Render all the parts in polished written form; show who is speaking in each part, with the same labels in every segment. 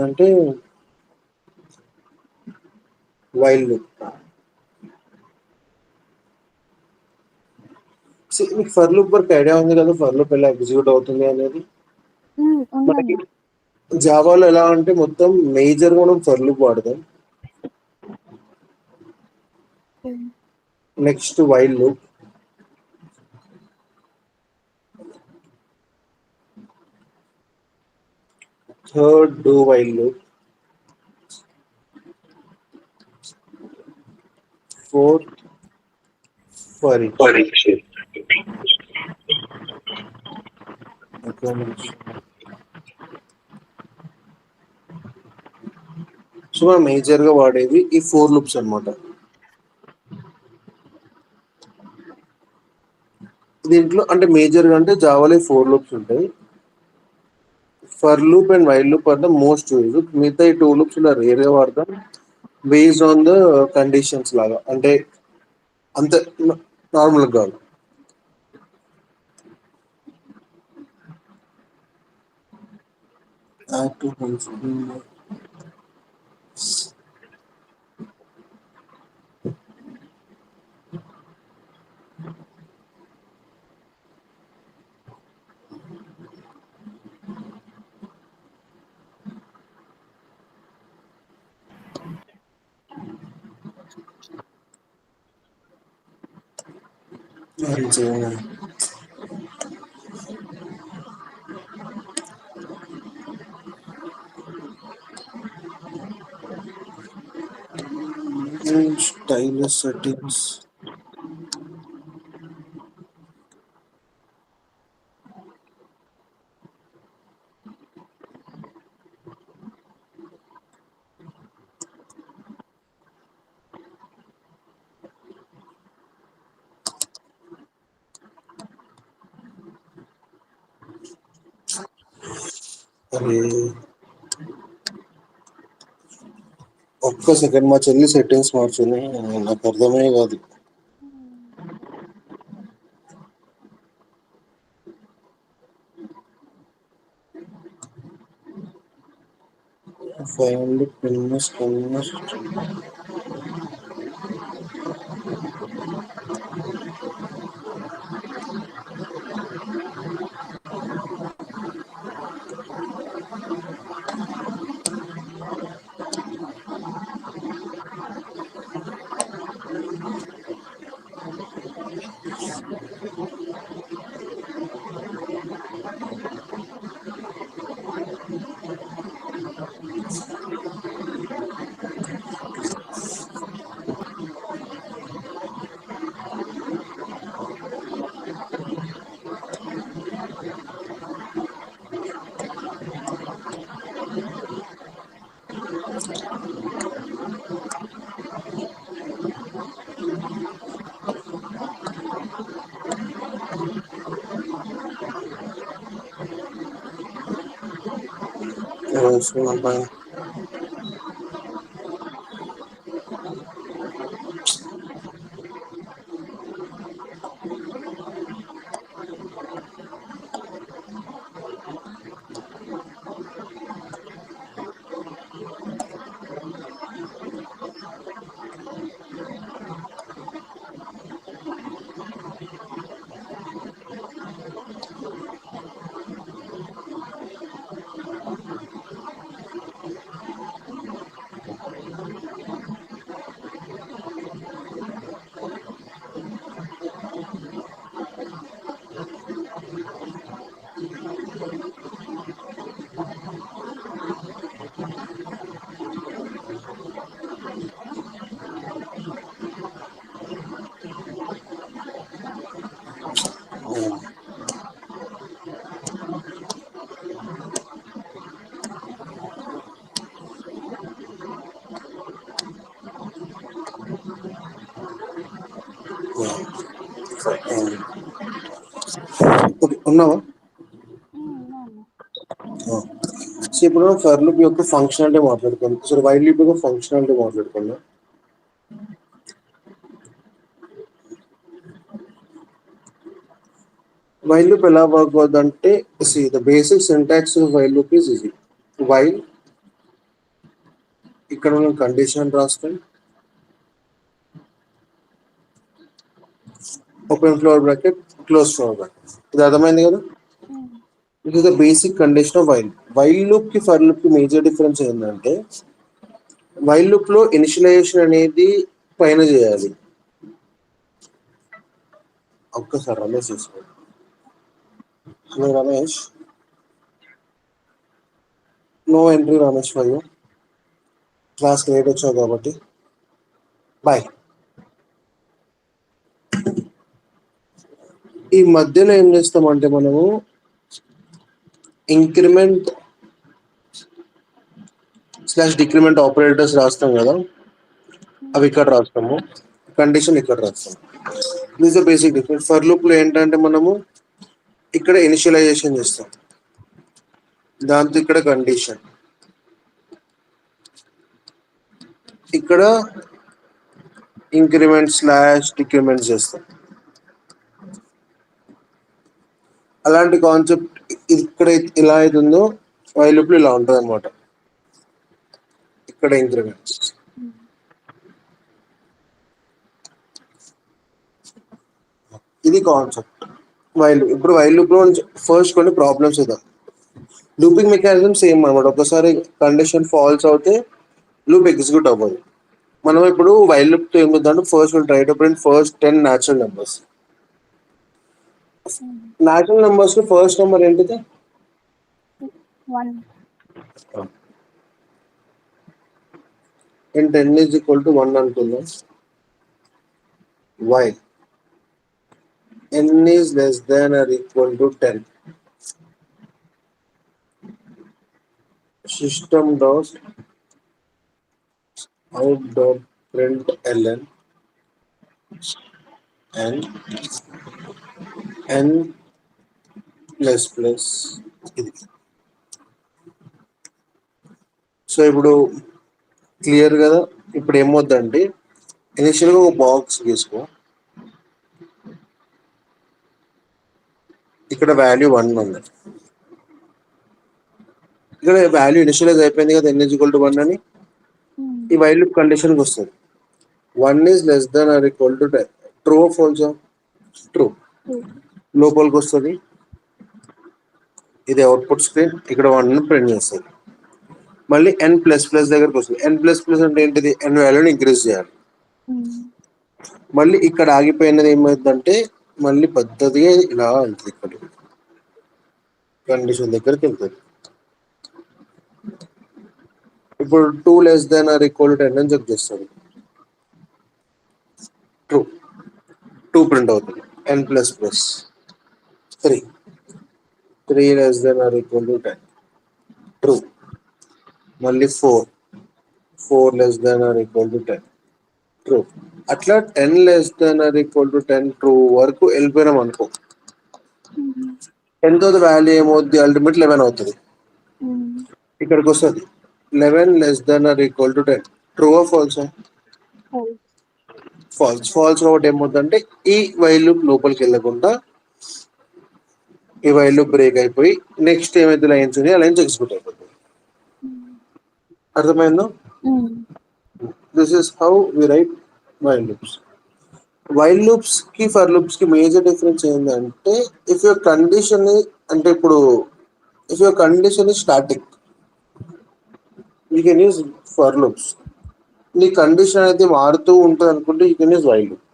Speaker 1: అంటే while loop. మీకు for loop వరకు ఐడియా ఉంది కదా, ఫర్ లూప్ ఎలా ఎగ్జిక్యూట్ అవుతుంది అనేది. మనకి
Speaker 2: ఉందన్న.
Speaker 1: జావాలో ఎలా అంటే మొత్తం మేజర్ మనం ఫర్ లూప్ వాడతాం. Next while loop, third do while loop, fourth for each. So మనం మేజర్ గా వాడేది ఈ 4 లూప్స్ అన్నమాట. దీంట్లో అంటే మేజర్ గా అంటే జావాలో 4 లూప్స్ ఉంటాయి. For loop and while loop are the most used. మిగతా ఈ 2 లూప్స్ ఇలా రేర్ గా వాడతాం బేస్డ్ ఆన్ ద కండిషన్స్ లాగా, అంటే అంత నార్మల్ కాదు. Stylus settings. అరే ఒక్క సెకండ్, మా చెల్లి సెట్టింగ్స్ మార్చింది, నాకు అర్థమే కాదు. ఫైండ్ పిన్నెస్ ఉన్నావా? సో ఇప్పుడు ఫర్ లూప్ యొక్క ఫంక్షనాలిటీ మాట్లాడుకుందాం. సో వైల్ లూప్ యొక్క ఫంక్షనాలిటీ మాట్లాడుకుందాం. వైల్ లూప్ ఎలా వర్క్ అవుతుందంటే, the basic syntax of while loop is easy. While ఇక్కడ మనం కండిషన్ రాస్తాం, open floor bracket, close floor bracket. ఇది అర్థమైంది కదా? It is the basic condition of while. While loop కి ఫర్ లూప్ కి మేజర్ డిఫరెన్స్ ఏంటంటే, వైల్ లూప్ లో ఇనిషియలైజేషన్ అనేది పైన చేయాలి. ఒక్కసారి రమేష్ తీసుకోండి. Hello Ramesh, no entry Ramesh for you. Class late వచ్చావు కాబట్టి బాయ్. ఈ మధ్యలో ఏం చేస్తామంటే మనము ఇంక్రిమెంట్ స్లాష్ డిక్రిమెంట్ ఆపరేటర్స్ రాస్తాం కదా, అవి ఇక్కడ రాస్తాము, కండిషన్ ఇక్కడ రాస్తాము. This the basic difference. For loop లో ఏంటంటే మనము ఇక్కడ ఇనిషియలైజేషన్ చేస్తాం, దాంతో ఇక్కడ కండిషన్, ఇక్కడ ఇంక్రిమెంట్ స్లాష్ డిక్రిమెంట్ చేస్తాం. అలాంటి కాన్సెప్ట్ ఇక్కడ ఇలా అవుతుందో వైల్ లూప్ లో ఇలా ఉంటుంది అనమాట. ఇక్కడ ఇంక్రిమెంట్స్, ఇది కాన్సెప్ట్ వైల్. ఇప్పుడు వైల్ లూప్ లో ఫస్ట్ కొన్ని ప్రాబ్లమ్స్ ఇద్దాం. లూపింగ్ మెకానిజం సేమ్ అనమాట. ఒకసారి కండిషన్ ఫాల్స్ అవుతే లూప్ ఎగ్జిక్యూట్ అవ్వదు. మనం ఇప్పుడు వైల్ లూప్ తో ఏం చేద్దాం, first will try to print first 10 natural numbers. Natural numbers లో ఫస్ట్ నెంబర్ ఏంటిది?
Speaker 2: 1.
Speaker 1: And 10 is equal to 1 అనుకుందాం. Why? N is less than or equal to 10. System dot out dot print ln and n plus plus ఇది. So ఇప్పుడు clear కదా? ఇప్పుడు ఏమవుద్దంటే ఇనిషియల్గా ఒక box తీసుకో, ఇక్కడ వాల్యూ 1 ఉంది, ఇక్కడ వాల్యూ ఇనిషియలైజ్ అయిపోయింది కదా, n is equal to 1 అని. ఈ వైల్ లూప్ కండిషన్కి వస్తుంది, 1 is less than or equal to 10. True falls? True. లోపలికి వస్తుంది, ఇది అవుట్పుట్ స్క్రీన్, ఇక్కడ 1 ప్రింట్ చేస్తుంది. మళ్ళీ n ప్లస్ ప్లస్ దగ్గరకు వస్తుంది. n ప్లస్ ప్లస్ అంటే ఏంటిది? n వాల్యూని ఇంక్రీజ్ చేయాలి. మళ్ళీ ఇక్కడ ఆగిపోయినది ఏమైందంటే మళ్ళీ పద్ధతిగా ఇలా వెళ్తుంది, ఇక్కడ కండిషన్ దగ్గరికి వెళ్తుంది. ఇప్పుడు 2 less than or equal to 10 అని చెక్ చేస్తుంది, ట్రూ, 2 ప్రింట్ అవుతుంది. n plus plus 3 less than or equal to 10, true. మళ్ళీ 4 less than or equal to 10, true. అట్లా 10 less than or equal to 10 true వరకు వెళ్ళిపోయినాం అనుకో, ఎంతో వాల్యూ ఏమవుద్ది? అల్టిమేట్ 11 అవుతుంది. ఇక్కడికి వస్తుంది 11 less than or equal to 10, true false? False. False కాబట్టి ఏమవుతుందంటే ఈ వైల్ లూప్ లోపలికి వెళ్ళకుండా ఈ వైల్ లూప్ బ్రేక్ అయిపోయి నెక్స్ట్ ఏమైతే లైన్స్ ఉన్నాయో ఆ లైన్స్ ఎగ్జిక్యూట్ అయిపోతుంది. అర్థమైందో? This is how we write while loops. While loops కి ఫర్ లూప్స్ కి మేజర్ డిఫరెన్స్ ఏంటంటే, ఇఫ్ యువర్ కండిషన్ అంటే ఇప్పుడు if your condition is static you can use for loops. నీ కండిషన్ అయితే మారుతూ ఉంటుంది అనుకుంటే you can use while loop.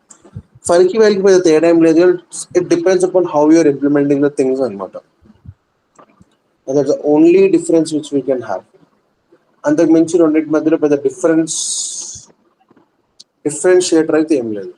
Speaker 1: ఫర్కి వైల్కి మీద తేడా ఏం లేదు, it depends upon how you're implementing the things అనమాట. That's the only difference which we can have. అంతకు మించి రెండింటి మధ్యలో పెద్ద డిఫరెన్షియేటర్ అయితే ఏం లేదు.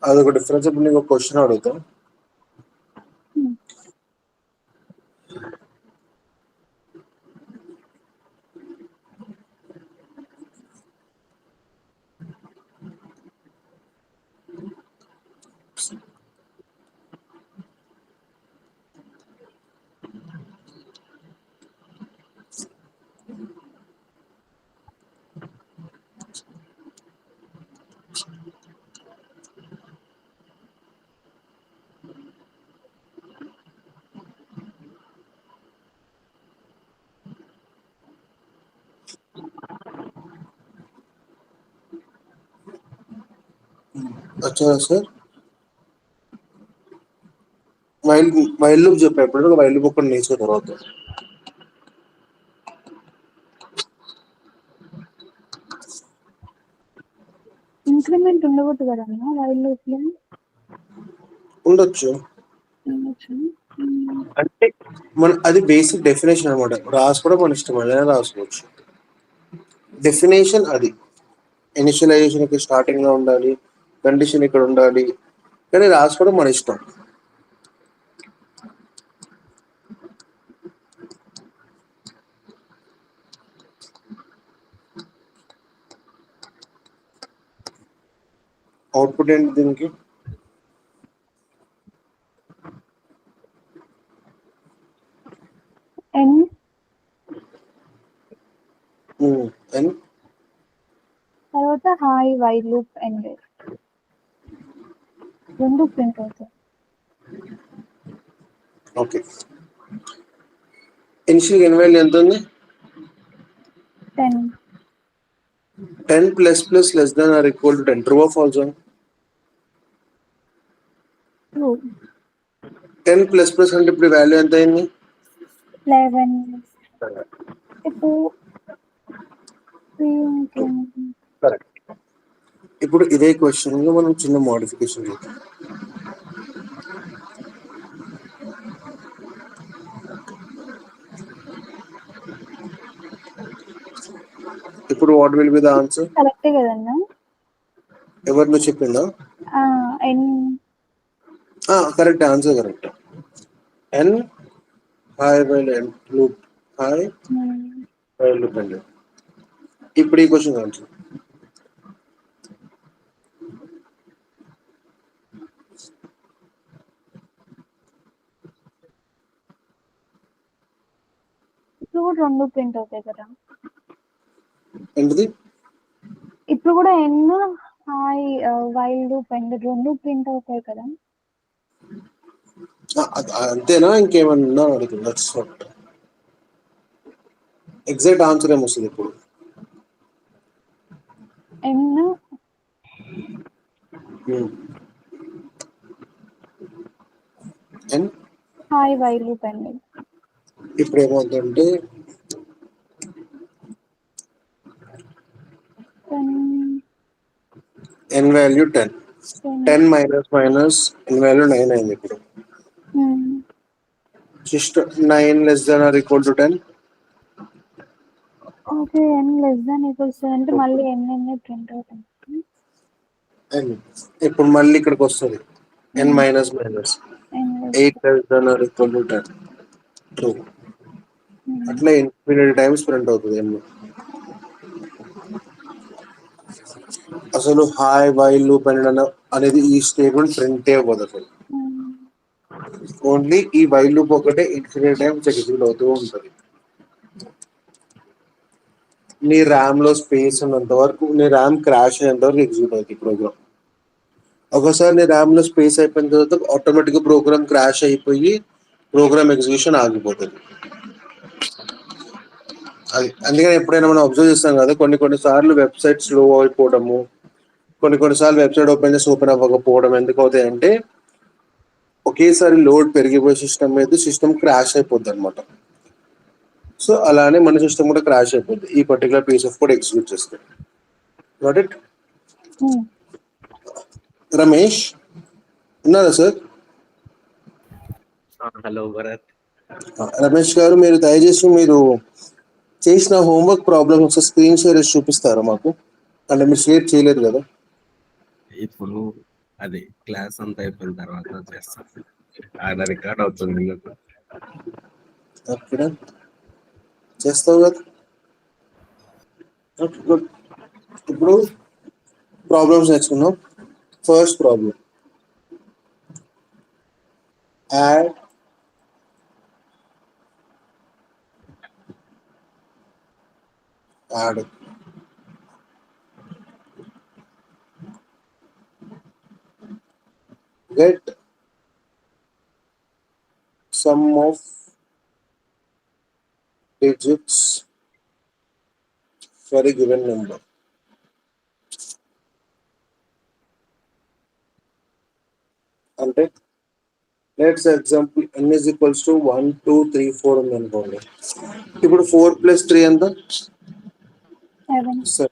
Speaker 1: అదొక డిఫరెన్స్. ఇప్పుడు నీకు ఒక క్వశ్చన్ అడుగుతా. వచ్చారా సార్? వైల్ లూప్ చెప్పేప్పుడు వైల్ లూప్ ఒకటి నేర్చుకున్న తర్వాత
Speaker 2: ఇంక్రిమెంట్ ఉండకూడదు కదన్నా వైల్ లూప్ లో?
Speaker 1: ఉండొచ్చు. అంటే అది బేసిక్ డెఫినేషన్ అనమాట. రాసుకోవడం మన ఇష్టం, ఏదైనా రాసుకోవచ్చు. డెఫినేషన్ అది. ఇనిషియలైజేషన్ ఇక్కడ స్టార్టింగ్ లో ఉండాలి, కండిషన్ ఇక్కడ ఉండాలి, కానీ రాసుకోవడం మన ఇష్టం. అవుట్పుట్ ఏంటి దీనికి?
Speaker 2: ఎన్
Speaker 1: ఎన్
Speaker 2: తర్వాత హాయ్ వైల్ లూప్ ఎండ్ రెండు ప్రింట్ అవుతాయి.
Speaker 1: ఓకే. ఇనిషియల్ ఎన్ వాల్యూ ఎంత ఉంది?
Speaker 2: 10.
Speaker 1: 10 ++ less than or equal to 10. True or false?
Speaker 2: True.
Speaker 1: 10 ++ అంటే ఇప్పుడు వాల్యూ ఎంత అయింది?
Speaker 2: 11. ఇప్పుడు
Speaker 1: కరెక్ట్. ఇప్పుడు ఇదే క్వశ్చన్ లో మనం చిన్న మోడిఫికేషన్ చేద్దాం. ఇప్పుడు what will be the answer?
Speaker 2: కరెక్టే కదన్నా?
Speaker 1: ఎవరు నువ్వు చెప్పిందా?
Speaker 2: N
Speaker 1: correct, answer correct. N hi while n loop hi while loop end. ఇప్పుడు ఈ క్వశ్చన్ ఆన్సర్.
Speaker 2: ఇప్పుడు కూడా రెండు ప్రింట్ అవుతాయి కదా?
Speaker 1: ఏంటిది?
Speaker 2: ఇప్పుడు కూడా n hi while loop end రెండు ప్రింట్ అవుతాయి కదా?
Speaker 1: అంతేనా, ఇంకేమన్నా అడుగుతుంది? ఎగ్జాక్ట్ ఆన్సర్ ఏమొస్తుంది ఇప్పుడు?
Speaker 2: N
Speaker 1: n
Speaker 2: hi while loop end.
Speaker 1: ఇప్పుడు ఏమవుతుందంటే n value 10, 10 minus n value 9 అయింది. ఇప్పుడు just 9 less than or equal to 10.
Speaker 2: Okay, n less than equals అంటే మళ్ళీ ఎన్ ప్రింట్ అవుతుంది.
Speaker 1: ఇప్పుడు మళ్ళీ ఇక్కడికి వస్తుంది n minus 8 less than or equal to 10. True. అట్లా ఇన్ఫినిటీ టైమ్స్ ప్రింట్ అవుతుంది ఎన్. అసలు హాయ్ వైల్ లూప్ అనేది ఈ స్టేట్మెంట్ ప్రింట్ అవ్వదు అసలు. ఓన్లీ ఈ వైల్ లూప్ ఒకటే ఇన్ఫినిటీ టైమ్స్ ఎగ్జిక్యూట్ అవుతూ ఉంటుంది. నీ ర్యామ్ లో స్పేస్ ఉన్నంత వరకు, నీ ర్యామ్ క్రాష్ అయ్యేంత వరకు ఎగ్జిక్యూట్ అవుతుంది ప్రోగ్రామ్. ఒకసారి నీ ర్యామ్ లో స్పేస్ అయిపోయిన తర్వాత ఆటోమేటిక్గా ప్రోగ్రామ్ క్రాష్ అయిపోయి ప్రోగ్రామ్ ఎగ్జిక్యూషన్ ఆగిపోతుంది. అది అందుకని ఎప్పుడైనా మనం అబ్జర్వ్ చేస్తాం కదా, కొన్ని సార్లు వెబ్సైట్ స్లో అయిపోవడము, కొన్నిసార్లు వెబ్సైట్ ఓపెన్ చేసి ఓపెన్ అవ్వకపోవడం ఎందుకు అవుతాయి అంటే, ఒకేసారి లోడ్ పెరిగిపోయే సిస్టమ్ మీద సిస్టమ్ క్రాష్ అయిపోద్ది అనమాట. సో అలానే మన సిస్టమ్ కూడా క్రాష్ అయిపోద్ది ఈ particular piece of code execute చేస్తే. Got it? రమేష్ ఉన్నారా సార్?
Speaker 3: హలో భరత్.
Speaker 1: రమేష్ గారు, మీరు దయచేసి మీరు చేసిన హోంవర్క్ ప్రాబ్లమ్స్ స్క్రీన్ షేర్ చేసి చూపిస్తారా మాకు? అంటే మీరు షేర్ చేయలేదు కదా
Speaker 3: ఇప్పుడు అది క్లాస్ అంతా అయిపోయిన తర్వాత చేస్తాను. ఆడ రికార్డ్ అవుతుంది మీకు.
Speaker 1: అక్కడ చేస్తావు కదా. Okay, good. ఇప్పుడు ప్రాబ్లమ్స్ నేర్చుకున్నాం. First problem, add add get sum of digits for a given number. అంటే let's example n is equals to 1 2 3 4 ఉంది అనుకోండి. ఇప్పుడు 4 + 3 ఎంత?
Speaker 2: 7.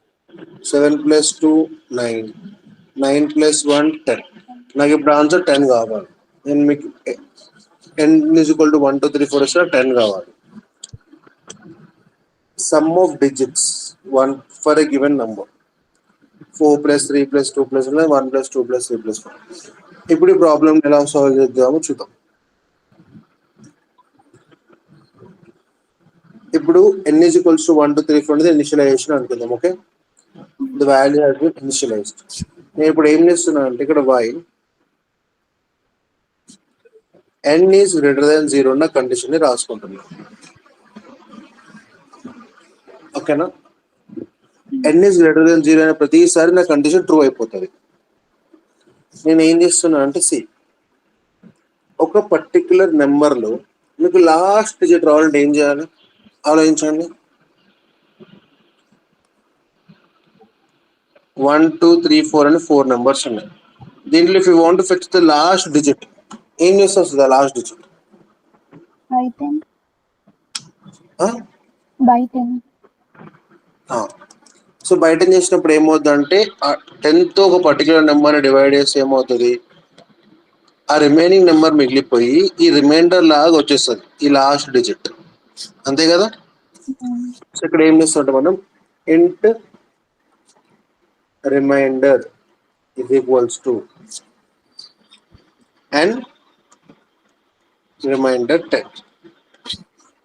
Speaker 1: 7 + 2 9, 9 + 1 10. నాకు ఇప్పుడు ఆన్సర్ 10 కావాలి. నేను మీకు n is equal to 1 2 3 4 ఇస్తే 10 కావాలి. Sum of digits 1 for a given number. 4 + 3 + 2 + 1 1 + 2 + 3 + 4. ఇప్పుడు ఈ ప్రాబ్లం ఎలా సాల్వ్ చేద్దామో చూద్దాం. ఇప్పుడు n is equals to 1 2 3 4 అనేది ఇనిషియలైజేషన్ అనుకుందాం. Okay, the value has been initialized. నేను ఇప్పుడు ఏం చేస్తున్నా అంటే ఇక్కడ y n is greater than 0 ఉన్న కండిషన్ ని రాసుకుంటున్నాను. ఓకేనా, n ఈజ్ గ్రేటర్ దాన్ 0 అయిన ప్రతిసారి నా కండిషన్ ట్రూ అయిపోతుంది. నేను ఏం చేస్తున్నా అంటే ఒక పర్టిక్యులర్ నెంబర్లో మీకు లాస్ట్ డిజిట్ రావాలంటే ఏం చేయాలి ఆలోచించండి. 1 2 3 4 అని 4 నెంబర్స్ ఉన్నాయి. దీంట్లో if you want to fix the last digit ఏం చేస్తే వస్తుంది? ఆ last digit
Speaker 2: By 10. By 10.
Speaker 1: So బయట చేసినప్పుడు ఏమవుతుందంటే 10తో ఒక పర్టికులర్ నెంబర్ని డివైడ్ చేస్తే ఏమవుతుంది, ఆ రిమైనింగ్ నెంబర్ మిగిలిపోయి ఈ రిమైండర్ లాగా వచ్చేస్తుంది ఈ లాస్ట్ డిజిట్. అంతే కదా. సో ఇక్కడ ఏం చేస్తుంటే మనం ఇంట్ remainder is equals to and remainder 10.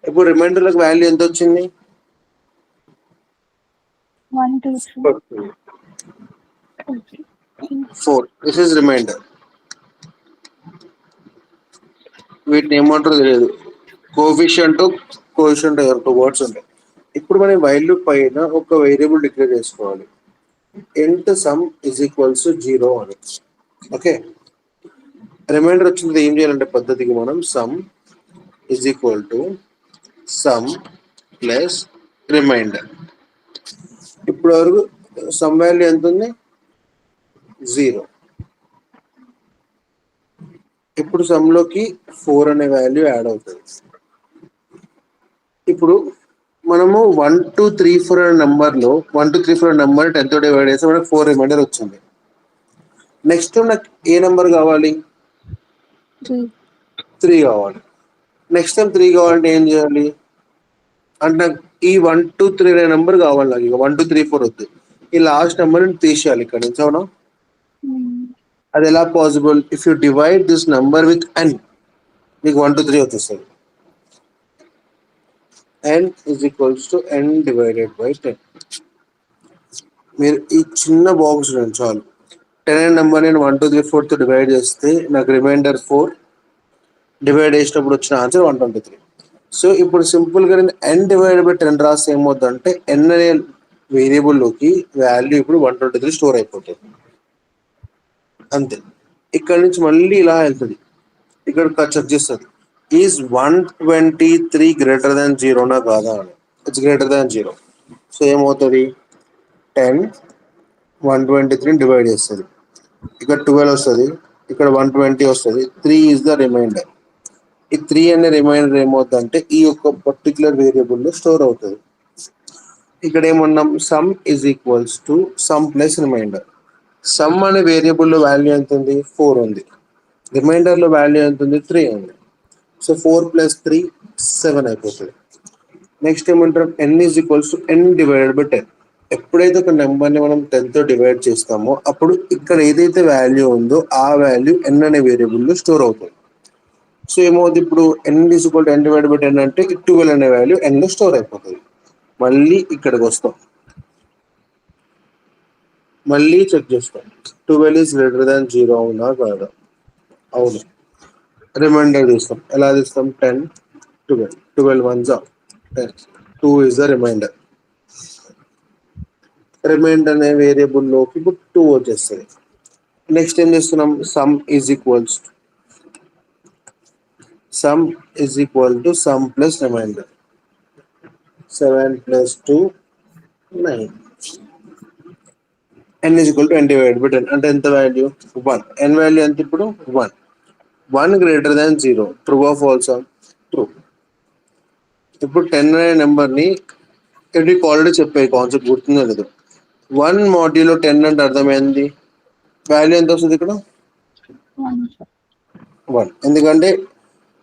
Speaker 1: ఇప్పుడు రిమైండర్లకు వాల్యూ ఎంత వచ్చింది?
Speaker 2: 1 2 3
Speaker 1: 4. This is remainder. వీటిని ఏమంటారో తెలియదు, కోఫిషియంట్ కోఎఫిషియంట్ 2 వర్డ్స్ ఉంటాయి. ఇప్పుడు మనం వైల్ లూప్ పైన ఒక వేరియబుల్ డిక్లేర్ చేసుకోవాలి. ఇంట్ సమ్ ఇస్ ఈక్వల్స్ టు 0 అని. ఓకే, రిమైండర్ వచ్చింది ఏం చేయాలంటే పద్ధతికి మనం some is equal to sum plus reminder. ఇప్పుడు వరకు సమ్ వాల్యూ ఎంత ఉంది? 0. ఇప్పుడు సమ్లోకి 4 అనే వాల్యూ యాడ్ అవుతుంది. ఇప్పుడు మనము 1 2 3 4 అనే నెంబర్లో 1 2 3 4 అనే నెంబర్ 10తో డివైడ్ చేస్తే మనకు 4 రిమైండర్ వచ్చింది. నెక్స్ట్ నాకు ఏ నెంబర్ కావాలి? 3 కావాలి. నెక్స్ట్ టైం 3 కావాలంటే ఏం చేయాలి అంటే నాకు ఈ 1 2 3 అనే నెంబర్ కావాలి. నాకు ఇక 1 2 3 4 వద్దు, ఈ లాస్ట్ నెంబర్ని తీసేయాలి ఇక్కడ నుంచి. అవునా, అది ఎలా possible? If you divide this number with n మీకు 1 2 3 వచ్చేస్తుంది. n is equals to n divided by 10. మీరు ఈ చిన్న బాక్స్ చాలు. 10 అనే నెంబర్ నేను 1 2 3 4తో డివైడ్ చేస్తే నాకు రిమైండర్ 4, డివైడ్ చేసినప్పుడు వచ్చిన ఆన్సర్ 123. సో ఇప్పుడు సింపుల్గా నేను n డివైడెడ్ బై 10 రాస్తే ఏమవుతుందంటే n అనే వేరియబుల్లోకి వాల్యూ ఇప్పుడు 123 స్టోర్ అయిపోతుంది. అంతే. ఇక్కడ నుంచి మళ్ళీ ఇలా వెళ్తుంది, ఇక్కడ చెక్ చేస్తుంది ఈజ్ 123 గ్రేటర్ దాన్ 0నా కాదా అని. It's greater than 0. సో ఏమవుతుంది, 10 123 డివైడ్ చేస్తుంది, ఇక్కడ 12 వస్తుంది, ఇక్కడ 120 వస్తుంది. 3 ఈజ్ ద రిమైండర్. ఈ 3 అనే రిమైండర్ ఏమవుతుందంటే ఈ యొక్క పర్టికులర్ వేరియబుల్లో స్టోర్ అవుతుంది. ఇక్కడ ఏమన్నాం, sum is equals to sum plus remainder. Sum అనే వేరియబుల్లో వాల్యూ ఎంత ఉంది? 4 ఉంది. రిమైండర్లో వాల్యూ ఎంత ఉంది? 3 ఉంది. సో 4 + 3 7 అయిపోతుంది. నెక్స్ట్ ఏమంటారు, n is equals to n divided by 10. ఎప్పుడైతే ఒక నెంబర్ని మనం 10 తో డివైడ్ చేస్తామో అప్పుడు ఇక్కడ ఏదైతే వాల్యూ ఉందో ఆ వాల్యూ n అనే వేరియబుల్లో స్టోర్ అవుతుంది. సో ఏమవుతుంది ఇప్పుడు n equal to n divide by 10 అంటే 12 అనే వాల్యూ n లో స్టోర్ అయిపోతుంది. మళ్ళీ ఇక్కడికి వస్తాం, మళ్ళీ చెక్ చేస్తాం 12 ఈజ్ గ్రేటర్ దాన్ 0 అవునా కాదా, అవును. రిమైండర్ తీస్తాం, ఎలా తీస్తాం 10 12 12 ones 10 2 is the remainder. Remainder అనే వేరియబుల్లోకి ఇప్పుడు 2 వచ్చేస్తుంది. నెక్స్ట్ ఏం చేస్తున్నాం, sum is equal to sum plus remainder. 7 plus 2 9. n is equal to n divide by 10 అంటే ఎంత వాల్యూ 1. n వాల్యూ ఎంత ఇప్పుడు 1. 1 గ్రేటర్ దాన్ 0. ట్రూ ఆర్ ఫాల్సా, ట్రూ. ఇప్పుడు 10 అనే నెంబర్ని మీకు ఆల్రెడీ చెప్పాయి, కాన్సెప్ట్ గుర్తుందో లేదు. 1 మాడ్యూలో 10 అంటే అర్థమైంది, వాల్యూ ఎంత వస్తుంది ఇక్కడ 1. ఎందుకంటే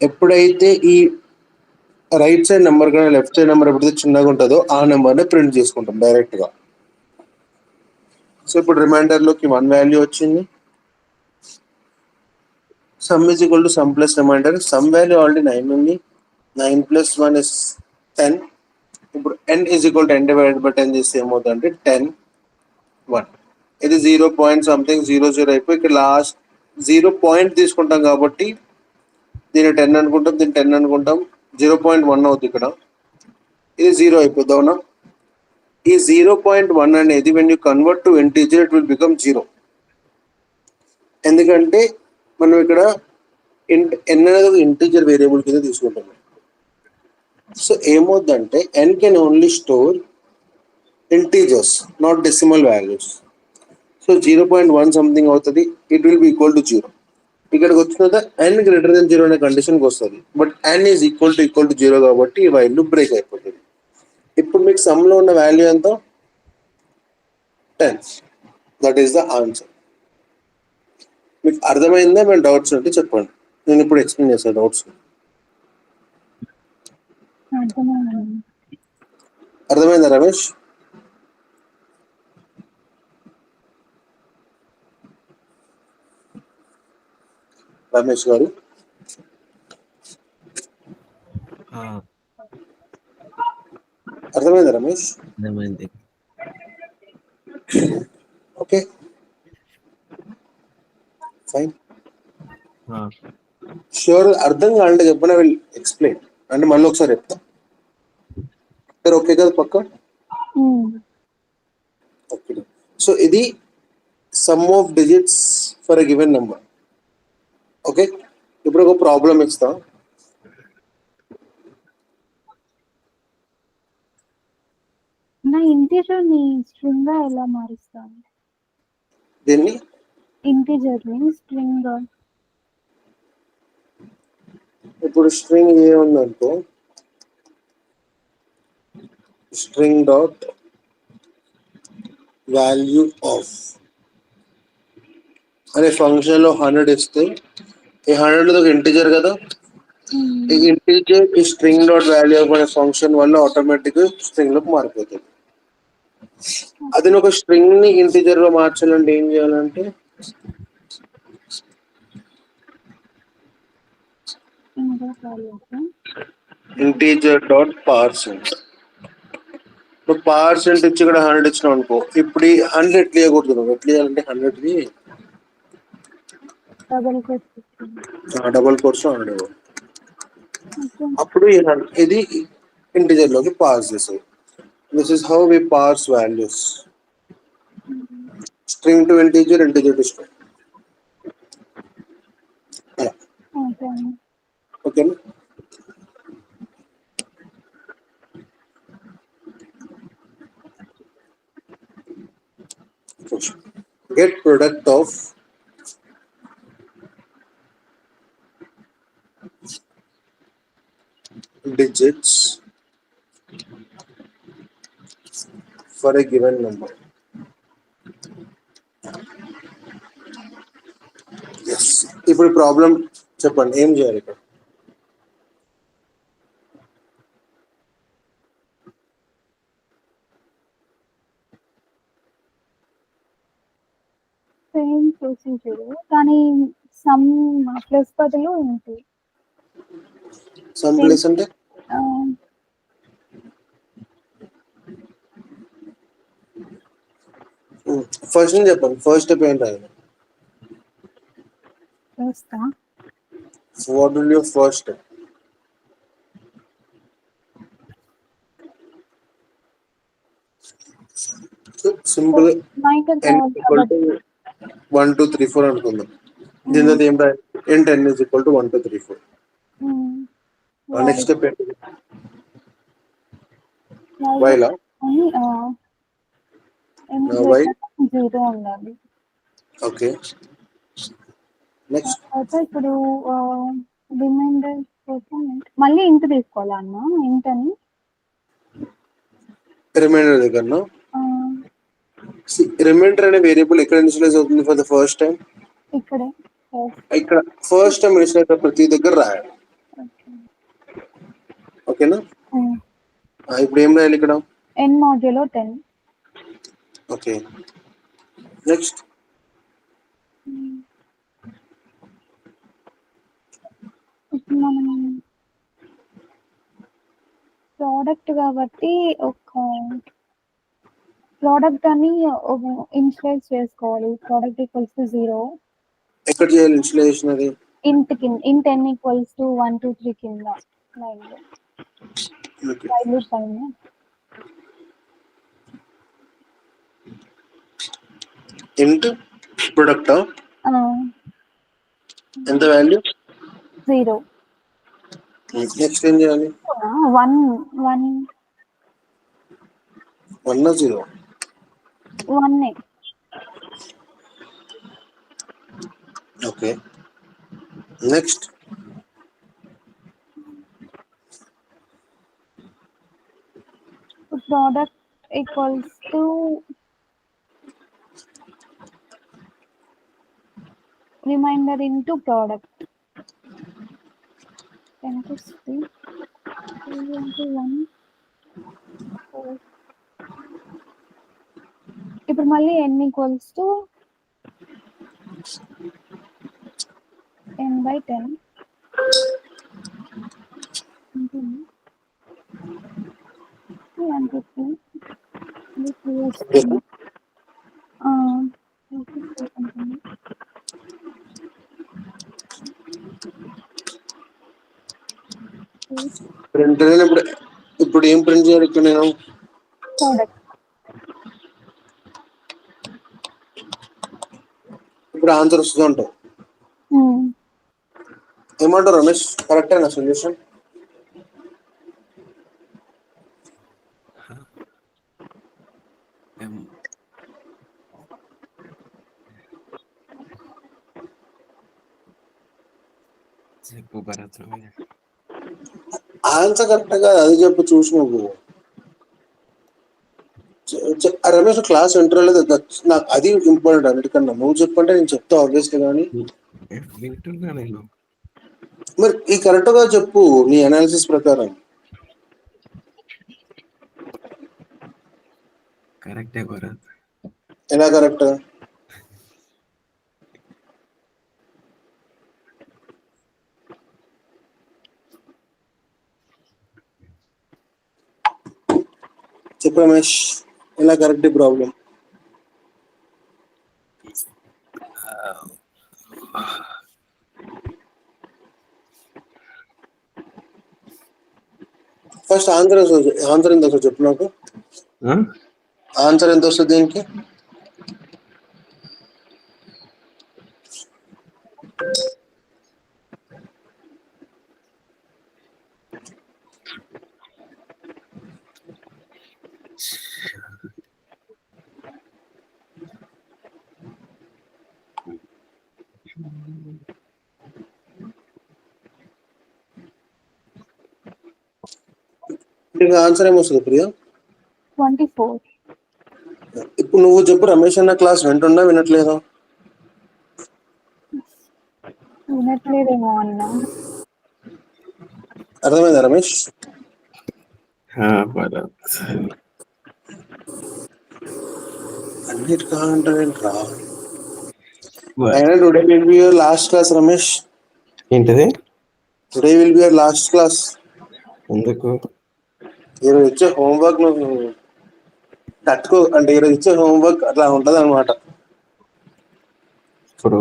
Speaker 1: ఎప్పుడైతే ఈ రైట్ సైడ్ నెంబర్ కన్నా లెఫ్ట్ సైడ్ నెంబర్ ఎప్పుడైతే చిన్నగా ఉంటుందో ఆ నెంబర్ని ప్రింట్ చేసుకుంటాం డైరెక్ట్గా. సో ఇప్పుడు రిమైండర్లోకి 1 వాల్యూ వచ్చింది. Some is equal to sum plus remainder. Some value already 9 ఉంది, 9 ప్లస్ 1 ఇస్ 10. ఇప్పుడు n is equal to n divided by 10 చేస్తే ఏమవుతుంది అంటే 10 1. ఇది 0 పాయింట్ సంథింగ్ 00 అయిపోయి ఇక్కడ లాస్ట్ 0 పాయింట్ తీసుకుంటాం కాబట్టి దీన్ని 10 అనుకుంటాం, దీన్ని 10 అనుకుంటాం, 0.1 అవుతుంది ఇక్కడ, ఇది 0 అయిపోద్ది అవునా. ఈ 0.1 అనేది when you convert to integer it will become 0. ఎందుకంటే మనం ఇక్కడ n అనేది ఒక ఇంటీజర్ వేరియబుల్ కింద తీసుకుంటాం. సో ఏమవుద్దంటే n can only store integers, not decimal values. So 0.1 something అవుతుంది, it will be equal to 0. ఇక్కడికి వచ్చిన తర్వాత n గ్రేటర్ దెన్ 0 అనే కండిషన్కి వస్తుంది, but n is equal to 0 కాబట్టి ఈ వైల్ బ్రేక్ అయిపోతుంది. ఇప్పుడు మీకు సమ్లో ఉన్న వాల్యూ ఎంత 10. That is the answer. మీకు అర్థమైందా, మేము డౌట్స్ ఉంటే చెప్పండి, నేను ఇప్పుడు ఎక్స్ప్లెయిన్ చేస్తాను డౌట్స్. అర్థమైందా రమేష్? రమేష్ గారు అర్థమైందా రమేష్?
Speaker 3: అర్థమైంది.
Speaker 1: Okay fine. షూర్. అర్థం కావాలంటే చెప్పిన విల్ ఎక్స్ప్లెయిన్, అంటే మళ్ళీ ఒకసారి చెప్తా. సరే ఓకే కదా పక్క? ఓకే. సో ఇది some of digits for a given number. Okay, ఇప్పుడు ఒక ప్రాబ్లం ఇస్తా.
Speaker 2: నా ఇంటీజర్ ని స్ట్రింగ్ గా ఎలా మారుస్తాను?
Speaker 1: దీన్ని
Speaker 2: ఇంటీజర్ ని స్ట్రింగ్ గా.
Speaker 1: ఇప్పుడు స్ట్రింగ్ ఏముందంటే స్ట్రింగ్ డాట్ వాల్యూ ఆఫ్ అనే ఫంక్షన్ లో 100 ఇస్తే ఈ 100 ఒక ఇంటీజర్ కదా, ఈ ఇంటీజర్ ఈ స్ట్రింగ్ డాట్ వాల్యూ ఆఫ్ అనే ఫంక్షన్ వల్ల ఆటోమేటిక్ స్ట్రింగ్ లోకి మారిపోతుంది. అది ఒక స్ట్రింగ్ ని ఇంటీజర్ లో మార్చాలంటే ఏం చేయాలంటే ఇంటీజర్ డాట్ పార్సెంట్. ఇప్పుడు పార్సెంట్ ఇచ్చి ఇక్కడ 100 ఇచ్చినాం అనుకో, ఇప్పుడు ఈ 100 ఎట్లా ఇవ్వకూడదు, ఎట్లా చేయాలంటే 100 ని డబల్ కోర్స్ 100. అప్పుడు ఇది ఇంటీజర్ లోకి పాస్ చేసేది. This is how we pass values, string to integer, integer to string. ఓకేనా? Get product of digits for a given number. Yes. ఇప్పుడు ప్రాబ్లం చెప్పండి, ఏం చేయాలి ఇక్కడ?
Speaker 2: సేమ్ ప్రొసీజర్ కానీ సమ్ ప్లస్ బదులు ఉంటాయి.
Speaker 1: సమ్ ప్లేస్ అంటే ఫస్ట్ నుంచి చెప్పండి. ఫస్ట్ స్టెప్ ఏంటి?
Speaker 2: చూస్తా.
Speaker 1: What will your first step? Simple n equal to 1 2 3 4 అనుకుందాం. దీని తర్వాత ఏం రాయాలి? int n is equal to 1 2 3 4. Next step ఏంటి? వైలా వై.
Speaker 2: జీరో ఉండాలి.
Speaker 1: ఓకే, నెక్స్ట్
Speaker 2: ఇప్పుడు రిమైండర్ కోసం మళ్ళీ ఇంట్ తీసుకోవాలా అన్న? ఇంట్ అని
Speaker 1: రిమైండర్ దగ్గర రిమైండర్ అనే వేరియబుల్ ఎక్కడ ఇనిషియలైజ్ అవుతుంది ఫర్ ద ఫస్ట్ టైం?
Speaker 2: ఇక్కడే
Speaker 1: ఇక్కడ ఫస్ట్ టైం ఇనిషియలైజ్ ప్రతి దగ్గర రాయాలి. ఓకేనా? ఇప్పుడు ఏం రాయాలి ఇక్కడ?
Speaker 2: n modulo 10.
Speaker 1: ఓకే, నెక్స్ట్
Speaker 2: ఇప్పుడు మనం ప్రోడక్ట్ కాబట్టి ఒక ప్రోడక్ట్ అని ఇనిషియలైజ్ చేసుకోవాలి. Product equals to 0.
Speaker 1: ఎక్కడ చేయాలి ఇనిషియలైజేషన్? అది
Speaker 2: ఇంట్ n ఈక్వల్స్ టు 1 2 3 కింద లైన్లో వాల్యూ పైన
Speaker 1: ఇంట్ ప్రొడక్ట్ ఎంత వాల్యూ?
Speaker 2: 0.
Speaker 1: నెక్స్ట్ ఏం చేయాలి?
Speaker 2: 1 1
Speaker 1: 1 0
Speaker 2: 1.
Speaker 1: Okay, next
Speaker 2: product equals to remainder into product 10 to 3 into 1 4. ఇప్పుడు మళ్ళీ n ఈక్వల్స్ టు n/10 ఉంటుంది. 1 2 3 వస్తుంది. ఉంటుంది.
Speaker 1: ప్రింట్ ఇప్పుడు ఏం ప్రింట్ చేయాలి ఇక్కడ నేను?
Speaker 2: ప్రోడక్ట్.
Speaker 1: ఇప్పుడు ఆన్సర్ వస్తుంది అంటావు. ఏమంటారు రమేష్? కరెక్టేనా సొల్యూషన్?
Speaker 3: చెప్పు భరత్.
Speaker 1: ఆన్సర్ కరెక్ట్ గా అది చెప్పు చూసి నువ్వు. రమేష్ క్లాస్ ఇంటర్వ్యూ నాకు అది ఇంపార్టెంట్ అన్నిటికన్నా. నువ్వు చెప్పంటే నేను చెప్తా ఆబ్వియస్లీ, కానీ
Speaker 3: వింటున్నా నేను.
Speaker 1: మరి ఈ కరెక్ట్ గా చెప్పు నీ అనాలిసిస్ ప్రకారం.
Speaker 3: కరెక్టే భరత్.
Speaker 1: ఎలా కరెక్ట్? చెప్పు రమేష్, ఎలా కరెక్ట్ ప్రాబ్లం? ఫస్ట్ ఆన్సర్ ఎంత వస్తుంది చెప్పు నాకు. ఆన్సర్ ఎంత వస్తుంది దీనికి? ఆన్సర్ ఏమొస్తుంది ప్రియా?
Speaker 2: 24.
Speaker 1: ఇప్పుడు నువ్వు చెప్పు రమేష్ అన్న క్లాస్ వింటున్నా వినట్లేదా?
Speaker 2: వినట్లేదేమో అన్న.
Speaker 1: అర్థమైందా రమేష్?
Speaker 3: భరత్
Speaker 1: అన్నిటికంటే రా అయినా today will be your last class Ramesh.
Speaker 3: ఏంటిది?
Speaker 1: Today will be your last class.
Speaker 3: ఎందుకు?
Speaker 1: ఈరోజు ఇచ్చే హోంవర్క్ నువ్వు తట్టుకో, అంటే ఈరోజు ఇచ్చే హోంవర్క్ అట్లా ఉంటది అనమాట.
Speaker 3: ఇప్పుడు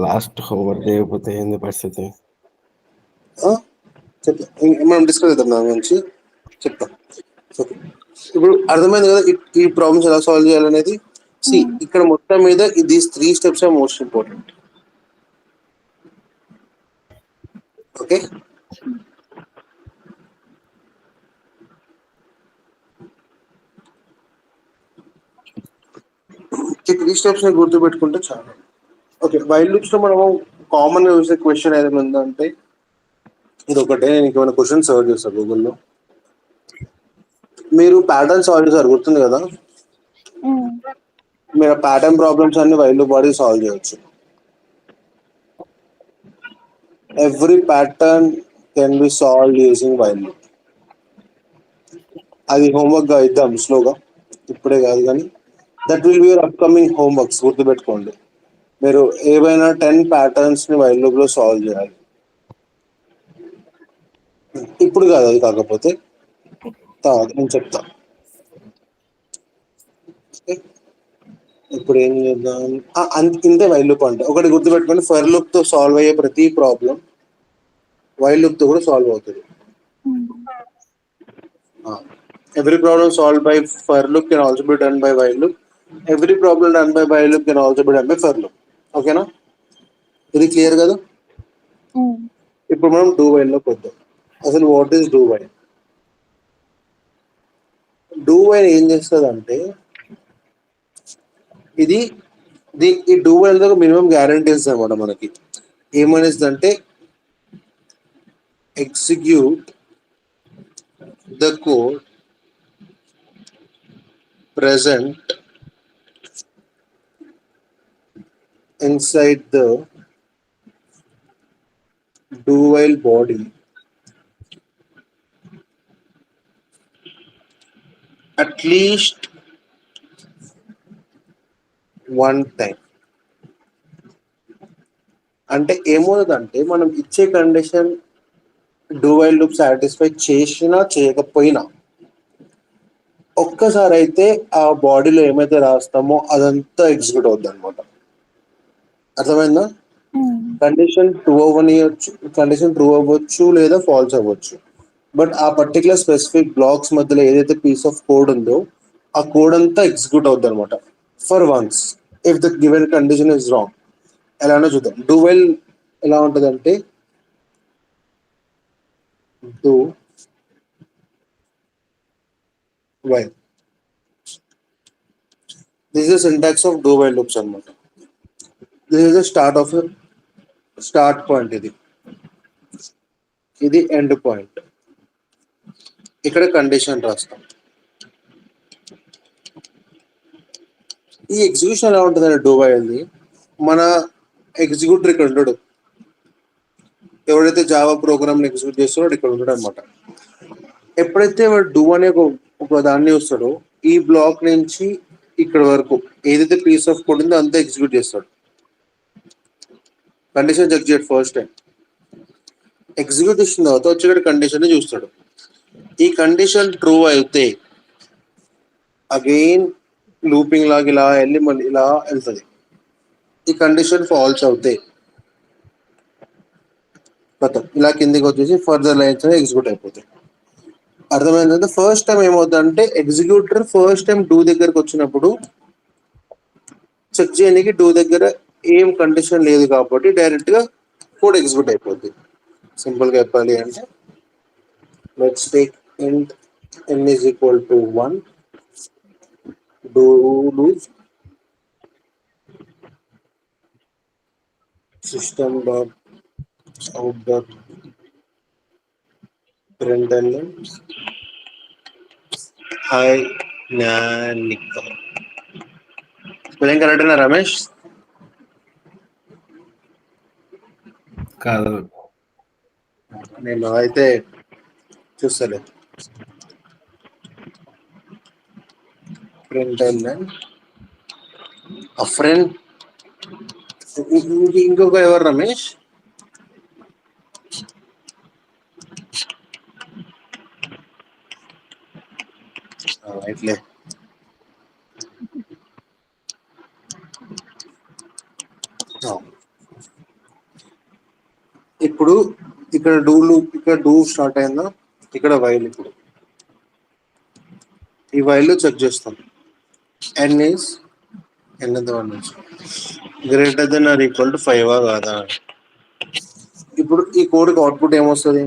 Speaker 3: లాస్ట్ హోంవర్క్ చేయకపోతే ఏంది పరిస్థితి?
Speaker 1: చెప్తా, మనం డిస్కస్ చేద్దాం దాని గురించి, చెప్తా. ఓకే, ఇప్పుడు అర్థమైంది కదా ఈ ప్రాబ్లమ్స్ ఎలా సాల్వ్ చేయాలనేది. సి ఇక్కడ మొత్తం మీద these 3 steps are most important. Okay, ఈ 3 స్టెప్స్ గుర్తుపెట్టుకుంటే చాలా. ఓకే, వైల్ లూప్స్ లో మనము కామన్ గా చూసే క్వశ్చన్ ఏదైనా ఉందంటే ఇది ఒకటే. నేను ఇంకేమైనా క్వశ్చన్ సర్చ్ చేస్తాను గూగుల్లో. మీరు ప్యాటర్న్ సాల్వ్ చేశారు, గుర్తుంది కదా? మీరు ప్యాటర్న్ ప్రాబ్లమ్స్ అన్ని వైల్ లూప్ వాడి సాల్వ్ చేయొచ్చు. Every pattern can be solve using while loop. అది హోంవర్క్ గా ఇద్దాం స్లోగా, ఇప్పుడే కాదు కానీ. That will be your upcoming homeworks. గుర్తుపెట్టుకోండి, మీరు ఏవైనా 10 ప్యాటర్న్స్ ని వైల్ లూప్ లో సాల్వ్ చేయాలి. ఇప్పుడు కాదు అది, కాకపోతే తర్వాత నేను చెప్తా. ఇప్పుడు ఏం చేద్దాం, ఇంతే వైల్ లూప్ అంటే. ఒకటి గుర్తుపెట్టుకోండి, ఫర్ లూప్ తో సాల్వ్ అయ్యే ప్రతి ప్రాబ్లం వైల్ లూప్ తో కూడా సాల్వ్ అవుతుంది. Every problem solved by for loop can also be done by while loop. Every problem done by while loop can also be done by for loop. ఓకేనా? ఇది clear కదా? ఇప్పుడు మనం do while లోకి వద్దాం. అసలు what is do while? Do while ఏం చేస్తుంది అంటే, ఇది ఈ డూ వైల్ తో మినిమం గ్యారంటీస్ అనమాట మనకి. ఏమనేది అంటే, execute the code present inside the do while body at least one time. అంటే ఏమవుతుందంటే, మనం ఇచ్చే condition do while loop satisfy చేసినా చేయకపోయినా ఒక్కసారి అయితే ఆ బాడీలో ఏమైతే రాస్తామో అదంతా ఎగ్జిక్యూట్ అవుద్ది అనమాట. అర్థమైందా? కండిషన్ ట్రూ అవ్వనియచ్చు, కండిషన్ ట్రూ అవ్వచ్చు లేదా ఫాల్స్ అవ్వచ్చు. బట్ ఆ పర్టికులర్ స్పెసిఫిక్ బ్లాక్స్ మధ్యలో ఏదైతే పీస్ ఆఫ్ కోడ్ ఉందో ఆ కోడ్ అంతా ఎగ్జిక్యూట్ అవుద్ది అనమాట for once if the given condition is wrong. ఎలానో చూద్దాం. డూ వైల్ ఎలా ఉంటుందంటే, do while, this is the syntax of do while loops అనమాట. This is the start point, ఇది ఎండ్ పాయింట్. ఇక్కడ కండిషన్ రాస్తాం. ఈ ఎగ్జిక్యూషన్ ఎలా ఉంటుందంటే డూ వైల్ది, మన ఎగ్జిక్యూటర్ ఇక్కడ ఉండడు. ఎవడైతే జావా ప్రోగ్రామ్ ఎగ్జిక్యూట్ చేస్తాడో ఇక్కడ ఉంటాడు అనమాట. ఎప్పుడైతే వాడు డూ అనే ఒక దాన్ని వస్తాడో ఈ బ్లాక్ నుంచి ఇక్కడ వరకు ఏదైతే పీస్ ఆఫ్ కోడ్ ఉందో అంతా ఎగ్జిక్యూట్ చేస్తాడు. కండిషన్ చెక్ చేయడు ఫస్ట్ టైం. ఎగ్జిక్యూట్ చేసిన తర్వాత వచ్చే కండిషన్ చూస్తాడు. ఈ కండిషన్ ట్రూ అయితే అగైన్ లూపింగ్ లాగా ఇలా వెళ్ళి మళ్ళీ ఇలా వెళ్తుంది. ఈ కండిషన్ ఫాల్స్ అవుతాయి, మొత్తం ఇలా కిందికి వచ్చేసి ఫర్దర్ లైన్స్ ఎగ్జిక్యూట్ అయిపోతాయి. అర్థమైందంటే ఫస్ట్ టైం ఏమవుతుందంటే, ఎగ్జిక్యూటర్ ఫస్ట్ టైం డూ దగ్గరకు వచ్చినప్పుడు చెక్ చేయడానికి డూ దగ్గర ఏం కండిషన్ లేదు కాబట్టి డైరెక్ట్ గా కోడ్ ఎగ్జిక్యూట్ అయిపోద్ది. సింపుల్ గా చెప్పాలి అంటే, లెట్స్ టేక్ ఇంట్ n is equal to 1, do loop system dot out dot println hi Nanika. Spelling కరెక్టేనా రమేష్?
Speaker 3: కాదు,
Speaker 1: నేను అయితే చూస్తలేదు. println a friend ఇంకొక ఎవరు రమేష్? ఇట్లే ఇప్పుడు ఇక్కడ డూ స్టార్ట్ అయిందా, ఇక్కడ వైల్. ఇప్పుడు ఈ వైల్ చెక్ చేస్తాం. ఎన్ ఈస్ ఎన్ నుంచి greater than or equal to 5 కాదా. ఇప్పుడు ఈ కోడ్కి అవుట్పుట్ ఏమొస్తుంది?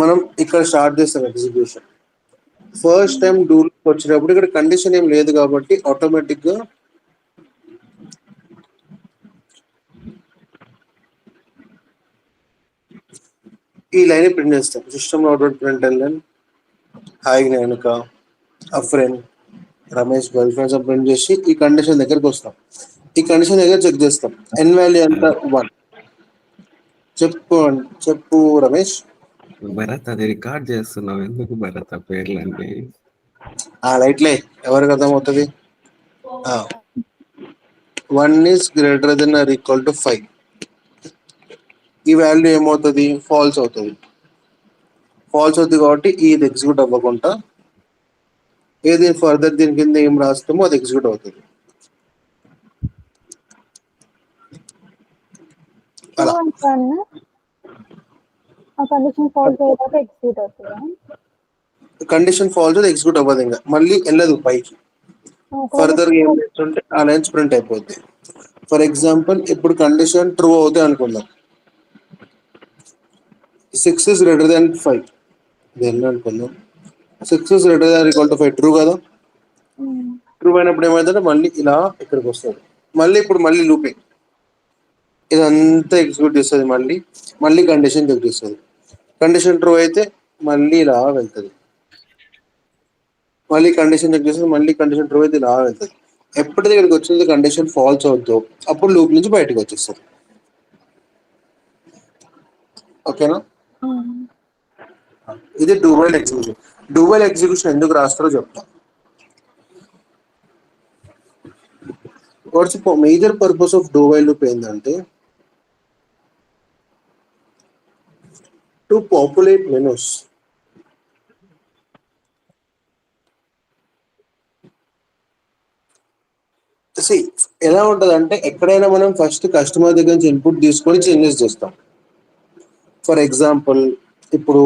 Speaker 1: మనం ఇక్కడ స్టార్ట్ చేస్తాం ఎగ్జిక్యూషన్. ఫస్ట్ టైం డూ వచ్చినప్పుడు ఇక్కడ కండిషన్ ఏం లేదు కాబట్టి ఆటోమేటిక్ గా ఈ లైన్ ప్రింట్ చేస్తాం. System output print line hi జ్ఞానిక అఫ్రెన్ రమేష్ గర్ల్ ఫ్రెండ్స్ ప్రింట్ చేసి ఈ కండిషన్ దగ్గరికి వస్తాం. ఈ కండిషన్ దగ్గర చెక్ చేస్తాం. ఎన్ వాల్యూ ఎంత? 1. చెప్పు రమేష్.
Speaker 3: భరత్ అది రికార్డ్ చేస్తున్నావు ఎందుకు భరత్ ఆ పేర్లన్నీ?
Speaker 1: ఆ లైట్లే ఎవరికి అర్థమవుతుంది. 1 is greater than or equal to 5. ఈ వాల్యూ ఏమవుతుంది? ఫాల్స్ అవుతుంది. ఫాల్స్ అవుతుంది కాబట్టి ఇది ఎగ్జిక్యూట్ అవ్వకుండా ఏది ఫర్దర్ దీని కింద ఏం రాస్తామో అది ఎగ్జిక్యూట్ అవుతుంది. అలా
Speaker 2: కండిషన్ ఫాల్స్ అయ్యేదాకా ఎగ్జిక్యూట్ అవుతుందా?
Speaker 1: కండిషన్ ఫాల్స్ ఎగ్జిక్యూట్ అవ్వదు, ఇంకా మళ్ళీ వెళ్ళదు పైకి. ఫర్దర్ ఏం చేస్తుంటే ఆ లైన్స్ ప్రింట్ అయిపోద్ది. ఫర్ ఎగ్జాంపుల్ ఇప్పుడు కండిషన్ ట్రూ అవుతాయి అనుకుందాం. 6 is greater than 5 దేన్ని అనుకుందాం. 6 is greater than or equal to 5 true కదా. ట్రూ అయినప్పుడు ఏమైందంటే మళ్ళీ ఇలా ఇక్కడికి వస్తుంది. మళ్ళీ ఇప్పుడు మళ్ళీ లూపింగ్ ఇదంతా ఎగ్జిక్యూట్ చేస్తుంది. మళ్ళీ కండిషన్ చెక్ చేస్తుంది. కండిషన్ ట్రూ అయితే మళ్ళీ ఇలా వెళ్తుంది. మళ్ళీ కండిషన్ చెక్ చేస్తుంది. మళ్ళీ కండిషన్ ట్రూ అయితే ఇలా వెళ్తుంది. ఎప్పటికీ ఇక్కడికి వచ్చింది కండిషన్ ఫాల్స్ అవుతుందో అప్పుడు లూప్ నుంచి బయటకు వచ్చేస్తుంది. ఓకేనా? ఇది డూవైల్ ఎగ్జిక్యూషన్. డూవైల్ ఎగ్జిక్యూషన్ ఎందుకు రాస్తారో చెప్తా. What's major purpose of do while loop ఏంటంటే టు పాపులేట్ మెనూస్. ఎలా ఉంటది అంటే ఎక్కడైనా మనం ఫస్ట్ కస్టమర్ దగ్గర నుంచి ఇన్పుట్ తీసుకొని చేంజెస్ చేస్తాం. ఫర్ ఎగ్జాంపుల్ ఇప్పుడు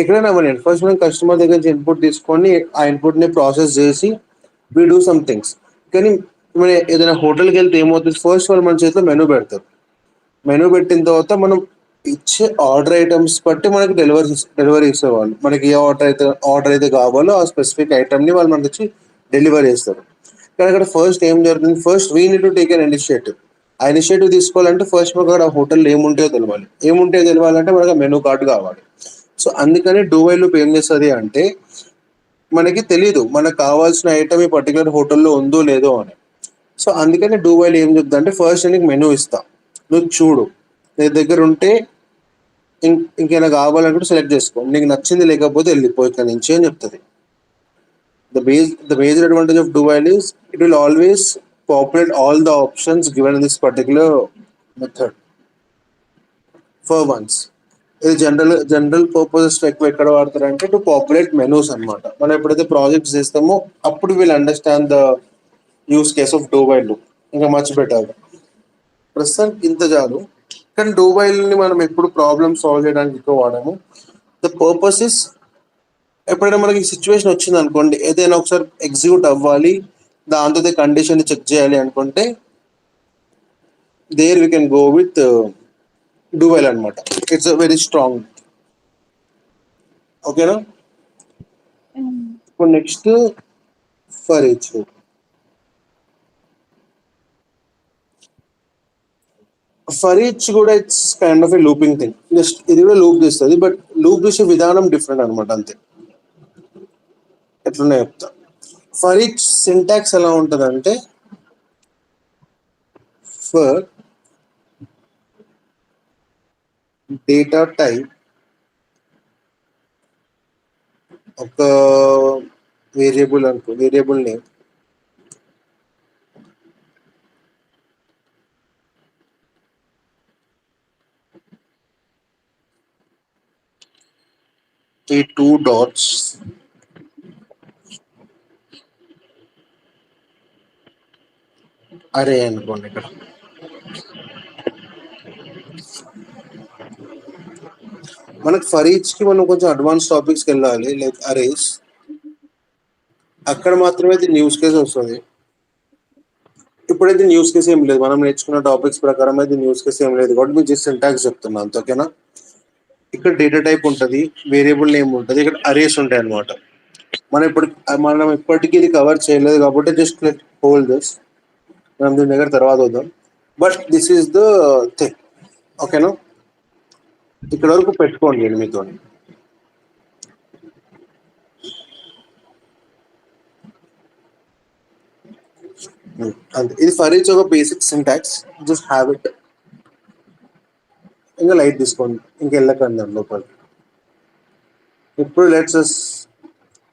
Speaker 1: ఎక్కడైనా ఫస్ట్ మనం కస్టమర్ దగ్గర నుంచి ఇన్పుట్ తీసుకొని ఆ ఇన్పుట్ ని ప్రాసెస్ చేసి వీ డూ సమ్ థింగ్స్. కానీ మనం ఏదైనా హోటల్కి వెళ్తే ఏమవుతుంది, ఫస్ట్ వాళ్ళు మన చేతిలో మెనూ పెడతారు. మెనూ పెట్టిన తర్వాత మనం ఇచ్చే ఆర్డర్ ఐటమ్స్ బట్టి మనకి డెలివరీ ఇచ్చేవాళ్ళు. మనకి ఏ ఆర్డర్ అయితే కావాలో ఆ స్పెసిఫిక్ ఐటమ్ ని వాళ్ళు మనకి వచ్చి డెలివరీ చేస్తారు. కానీ అక్కడ ఫస్ట్ ఏం జరుగుతుంది, first we need to take an initiative. ఆ ఇనిషియేటివ్ తీసుకోవాలంటే ఫస్ట్ మనకు అక్కడ హోటల్ ఏముంటాయో తెలియాలి. ఏముంటాయో తెలియాలంటే మనకు మెనూ కార్డు కావాలి. సో అందుకని డూవైల్ లూప్ ఏం చేస్తుంది అంటే మనకి తెలీదు మనకు కావాల్సిన ఐటమ్ ఈ పర్టికులర్ హోటల్లో ఉందో లేదో అని. సో అందుకని డూవైల్ ఏం చెప్తా అంటే ఫస్ట్ నీకు మెనూ ఇస్తా, నువ్వు చూడు, నీ దగ్గర ఉంటే ఇంకేమైనా కావాలనుకుంటే సెలెక్ట్ చేసుకో, నీకు నచ్చింది లేకపోతే వెళ్ళిపో ఇక్కడ నుంచి అని చెప్తుంది. The major advantage of do while is it will always populate all the options given in this particular method for once. ఇది జనరల్ పర్పసెస్ ఎక్కువ ఎక్కడ వాడతారంటే టు పాపులేట్ మెనూస్ అనమాట. మనం ఎప్పుడైతే ప్రాజెక్ట్స్ చేస్తామో అప్పుడు wheel understand the use case of do while loop. ఇంకా much better. ప్రస్తుతానికి ఇంత చాలు. కానీ డూ వైల్ ని మనం ఎప్పుడు ప్రాబ్లమ్ సాల్వ్ చేయడానికి ఎక్కువ వాడాము. ద పర్పస్ ఇస్ ఎప్పుడైనా మనకి సిచ్యువేషన్ వచ్చింది అనుకోండి, ఏదైనా ఒకసారి ఎగ్జిక్యూట్ అవ్వాలి, దాంతో కండిషన్ చెక్ చేయాలి అనుకుంటే there we can go with do while అనమాట. It's very strong. ఓకేనా? ఇప్పుడు next for each loop. For each కూడా it's kind of a looping thing. Just ఇది కూడా లూప్ తీస్తుంది, బట్ లూప్ తీసే విధానం డిఫరెంట్ అనమాట. అంతే. ఎట్లున్నా చెప్తా. ఫర్ ఈచ్ సింటాక్స్ ఎలా ఉంటుంది అంటే ఫర్ డేటా టైప్ ఒక వేరియబుల్ అనుకో, వేరియబుల్ నేమ్ ఈ 2 dots అరే అనుకోండి ఇక్కడ. మనకు ఫర్ ఈచ్ కి మనం కొంచెం అడ్వాన్స్ టాపిక్స్కి వెళ్ళాలి, లైక్ అరేస్. అక్కడ మాత్రమే ఇది న్యూస్ కేస్ వస్తుంది. ఇప్పుడైతే న్యూస్ కేస్ ఏం లేదు, మనం నేర్చుకున్న టాపిక్స్ ప్రకారం అయితే న్యూస్ కేస్ ఏం లేదు కాబట్టి మీకు జస్ట్ సింటాక్స్ చెప్తున్నాను అంత, ఓకేనా. ఇక్కడ డేటా టైప్ ఉంటుంది, వేరియబుల్ నేమ్ ఉంటుంది, ఇక్కడ అరేస్ ఉంటాయి అన్నమాట. మనం ఇప్పటికీ ఇది కవర్ చేయలేదు కాబట్టి జస్ట్ లెట్ హోల్డ్ దిస్, మనం దీని దగ్గర తర్వాత వద్దాం. But this is the thing, ఓకేనా. ఇక్కడ వరకు పెట్టుకోండి నేను మీతో. అంతే, ఇది ఫర్ ఈచ్ ఒక basic syntax, just have it. ఇంకా లైట్ తీసుకోండి, ఇంకా వెళ్ళకండి దాని లోపల.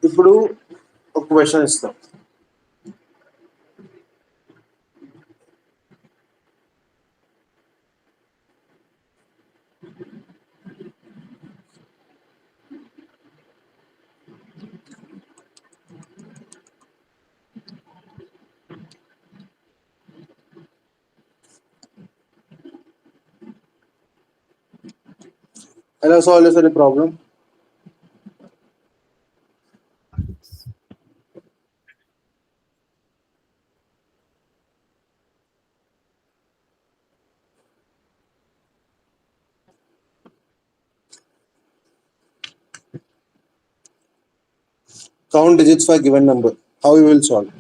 Speaker 1: ఇప్పుడు ఒక క్వశ్చన్ ఇస్తాం. ఎలా సాల్వ్ చేస్తారు ఈ problem? Count digits for a given number. How you will solve?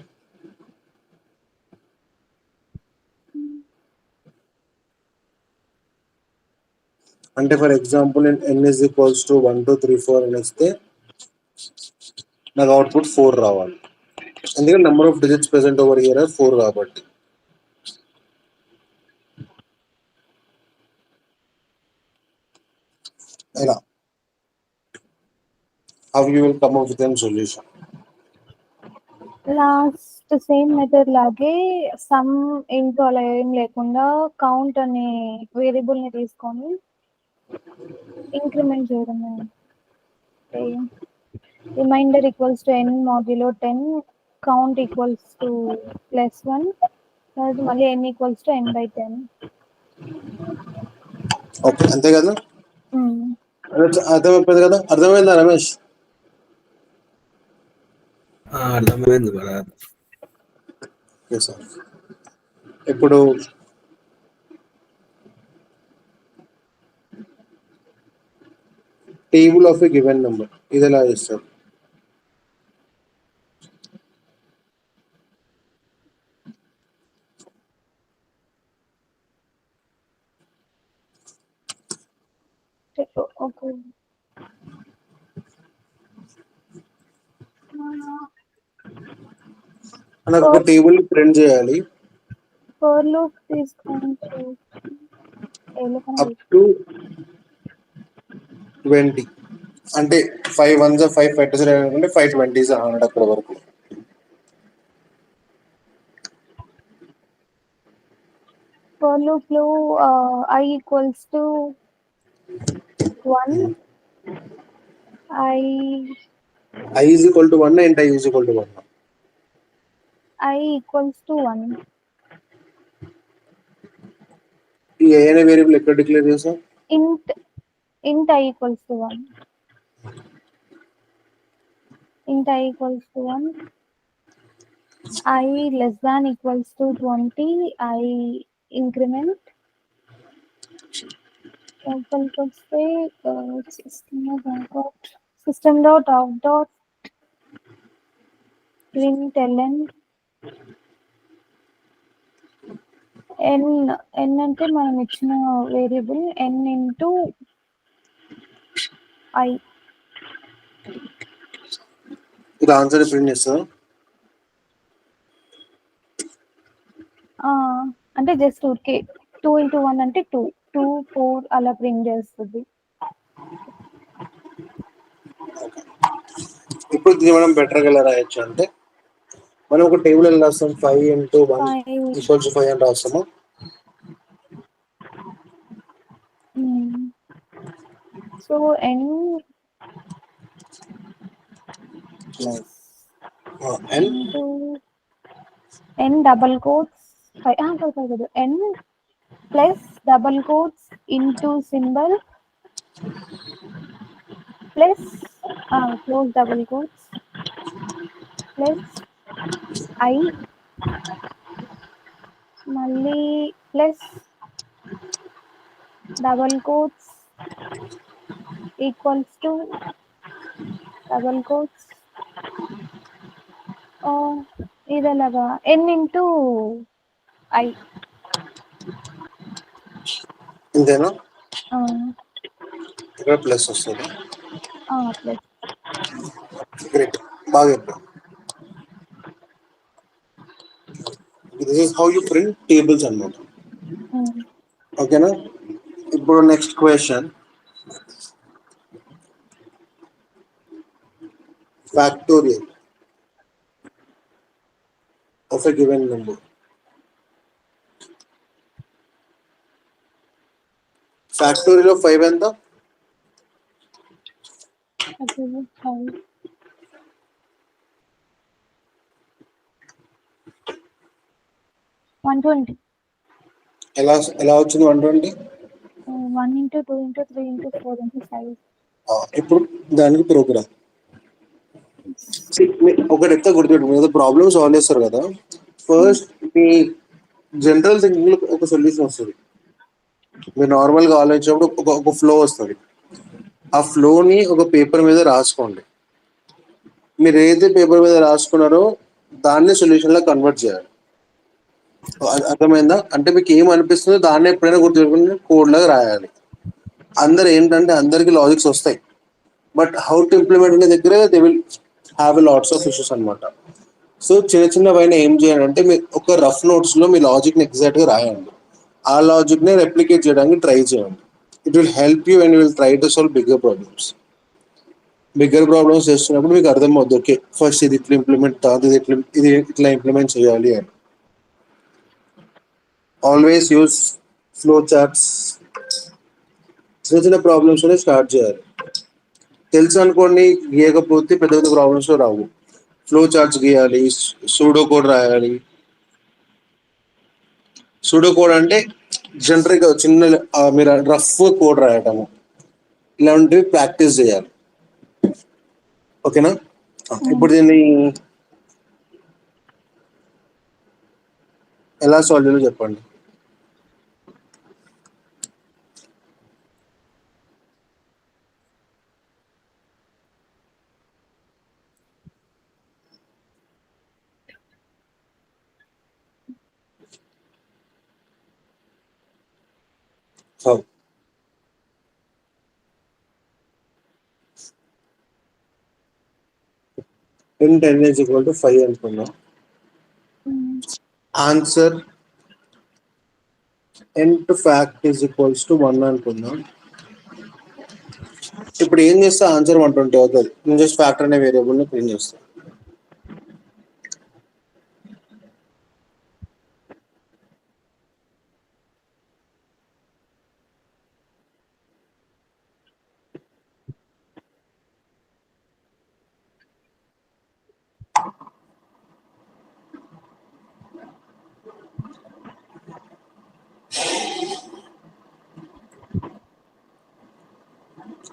Speaker 1: అంటే ఫర్ ఎగ్జాంపుల్ నేను n is equals to 1 2 3 4 అని ఇస్తే నాకు అవుట్పుట్ 4 రావాలి, ఎందుకంటే number of digits present over here 4 కాబట్టి. ఎలా, how you will come up with a solution?
Speaker 2: Last same method లాగే సమ్ ఇంటూ అలా ఏం లేకుండా కౌంట్ అనే వేరియబుల్ ని తీసుకొని ఇంక్రిమెంట్ చేయడమే. Remainder equals to n modulo 10, count equals to +1, తర్వాత మళ్ళీ n equals to n/10.
Speaker 1: Okay, అంతే కదా. అర్థమైపోయింది కదా, అర్థమైందా రమేష్?
Speaker 3: అర్థమైంది కదా.
Speaker 1: ఓకే సార్, ఇప్పుడు table of a given number ఇది ఎలా చేస్తారు?
Speaker 2: ఓకే,
Speaker 1: నాకు ఒక టేబుల్ ప్రింట్ చేయాలి
Speaker 2: ఫర్ లూప్ తీసుకొని
Speaker 1: అప్ టు 20, అంటే 5 1s 5 5 2s అంటే 5 20s అన్నాడు అక్కడ వరకు.
Speaker 2: ఫర్ లూప్ లో i equals to 1, i
Speaker 1: is equal to 1 and I is equal to 1.
Speaker 2: i equals to 1.
Speaker 1: ఈ a అనే వేరియబుల్ ఎక్కడ డిక్లేర్ చేసాం?
Speaker 2: int i equals to 1. int i equals to 1, i less than equals to 20, i increment. లోపలికి వస్తే system dot out dot print ln n అంటే మనం ఇచ్చిన variable n into i.
Speaker 1: ఇది ఆన్సర్ ప్రింట్ చేస్తాం.
Speaker 2: అంటే జస్ట్ ఊరికే 2 into 1 అంటే 2 2 4 అలా ప్రింట్ చేస్తుంది.
Speaker 1: ఇప్పుడు దీన్ని మనం బెటర్గా ఎలా రాయొచ్చు అంటే, మనం ఒక టేబుల్ ఎలా రాస్తాం? 5 into 1 ఈక్వల్స్ టు 5 అని రాస్తాము.
Speaker 2: So n plus
Speaker 1: n
Speaker 2: into n double quotes n plus double quotes into symbol plus close double quotes plus I మళ్ళీ plus double quotes equals to double quotes ఇదలాగా n into I
Speaker 1: ఇంతేనా ఇక్కడ plus వస్తుంది.
Speaker 2: Plus
Speaker 1: great, బాగా చెప్పారు. This is how you print tables అన్నమాట. ఓకేనా. ఇప్పుడు next question, factorial of a given number. Factorial of 5 ఎంత?
Speaker 2: 120.
Speaker 1: ఎలా వచ్చింది 120?
Speaker 2: 1 into 2 into 3 into 4 into 5.
Speaker 1: ఇప్పుడు దానికి ప్రోగ్రామ్ ఒకటి ఎత్త గుర్తుపెట్టు, ఏదో ప్రాబ్లమ్ సాల్వ్ చేస్తారు కదా, ఫస్ట్ మీ జనరల్ థింకింగ్ లో ఒక సొల్యూషన్ వస్తుంది. మీరు నార్మల్గా ఆలోచించినప్పుడు ఒక ఫ్లో వస్తుంది. ఆ ఫ్లోని ఒక పేపర్ మీద రాసుకోండి. మీరు ఏదైతే పేపర్ మీద రాసుకున్నారో దాన్ని సొల్యూషన్ లా కన్వర్ట్ చేయాలి. అర్థమైందా? అంటే మీకు ఏం అనిపిస్తుందో దాన్ని ఎప్పుడైనా గుర్తుపెట్టుకుని కోడ్ లాగా రాయాలి. అందరు ఏంటంటే అందరికి లాజిక్స్ వస్తాయి, బట్ హౌ టు ఇంప్లిమెంట్ అనే దగ్గర they will have lots of issues అనమాట. సో చిన్న పైన ఏం చేయాలంటే మీరు ఒక రఫ్ నోట్స్ లో మీ లాజిక్ ని ఎగ్జాక్ట్ గా రాయండి. ఆ లాజిక్ ని రెప్లికేట్ చేయడానికి ట్రై చేయండి. It will help you and will try to solve bigger problems. Bigger problems చేస్తున్నప్పుడు మీకు అర్థమవుద్ది, ఓకే ఫస్ట్ ఇది ఇట్లా ఇంప్లిమెంట్ కాదు, ఇది ఇట్లా ఇంప్లిమెంట్ చేయాలి అని. Always use flow charts. చిన్న ప్రాబ్లమ్స్ స్టార్ట్ చేయాలి. తెలుసు అనుకోండి, గీయకపోతే పెద్ద పెద్ద ప్రాబ్లమ్స్ రావు. ఫ్లో చార్ట్స్ గీయాలి, సూడో కోడ్ రాయాలి. సూడో కోడ్ అంటే జనరల్ గా చిన్న మీరు రఫ్ కోడ్ రాయటము, ఇలాంటివి ప్రాక్టీస్ చేయాలి. ఓకేనా. ఇప్పుడు దీన్ని ఎలా సాల్వ్ చేయాలో చెప్పండి. How? int n is equal to 5 అనుకున్నాం. Answer n to fact is equals to 1 అనుకున్నాం. ఇప్పుడు ఏం చేస్తే ఆన్సర్ 120 అవుతుంది. నేను జస్ట్ ఫ్యాక్టర్ అనే వేరియబుల్ ని ప్రింట్ చేస్తాను.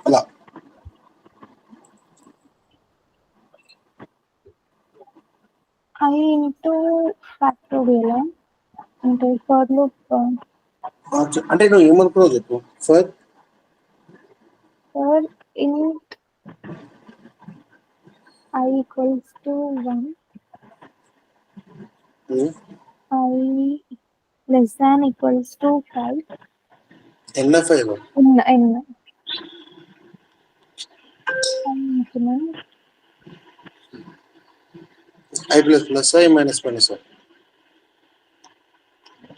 Speaker 1: అలా
Speaker 2: I into factorial into for loop
Speaker 1: అంటే నువ్వు ఏమనుకున్నావు చెప్పు. For
Speaker 2: int I equals to 1, I less than equals to 5.
Speaker 1: n5
Speaker 2: n increment
Speaker 1: i plus i minus i.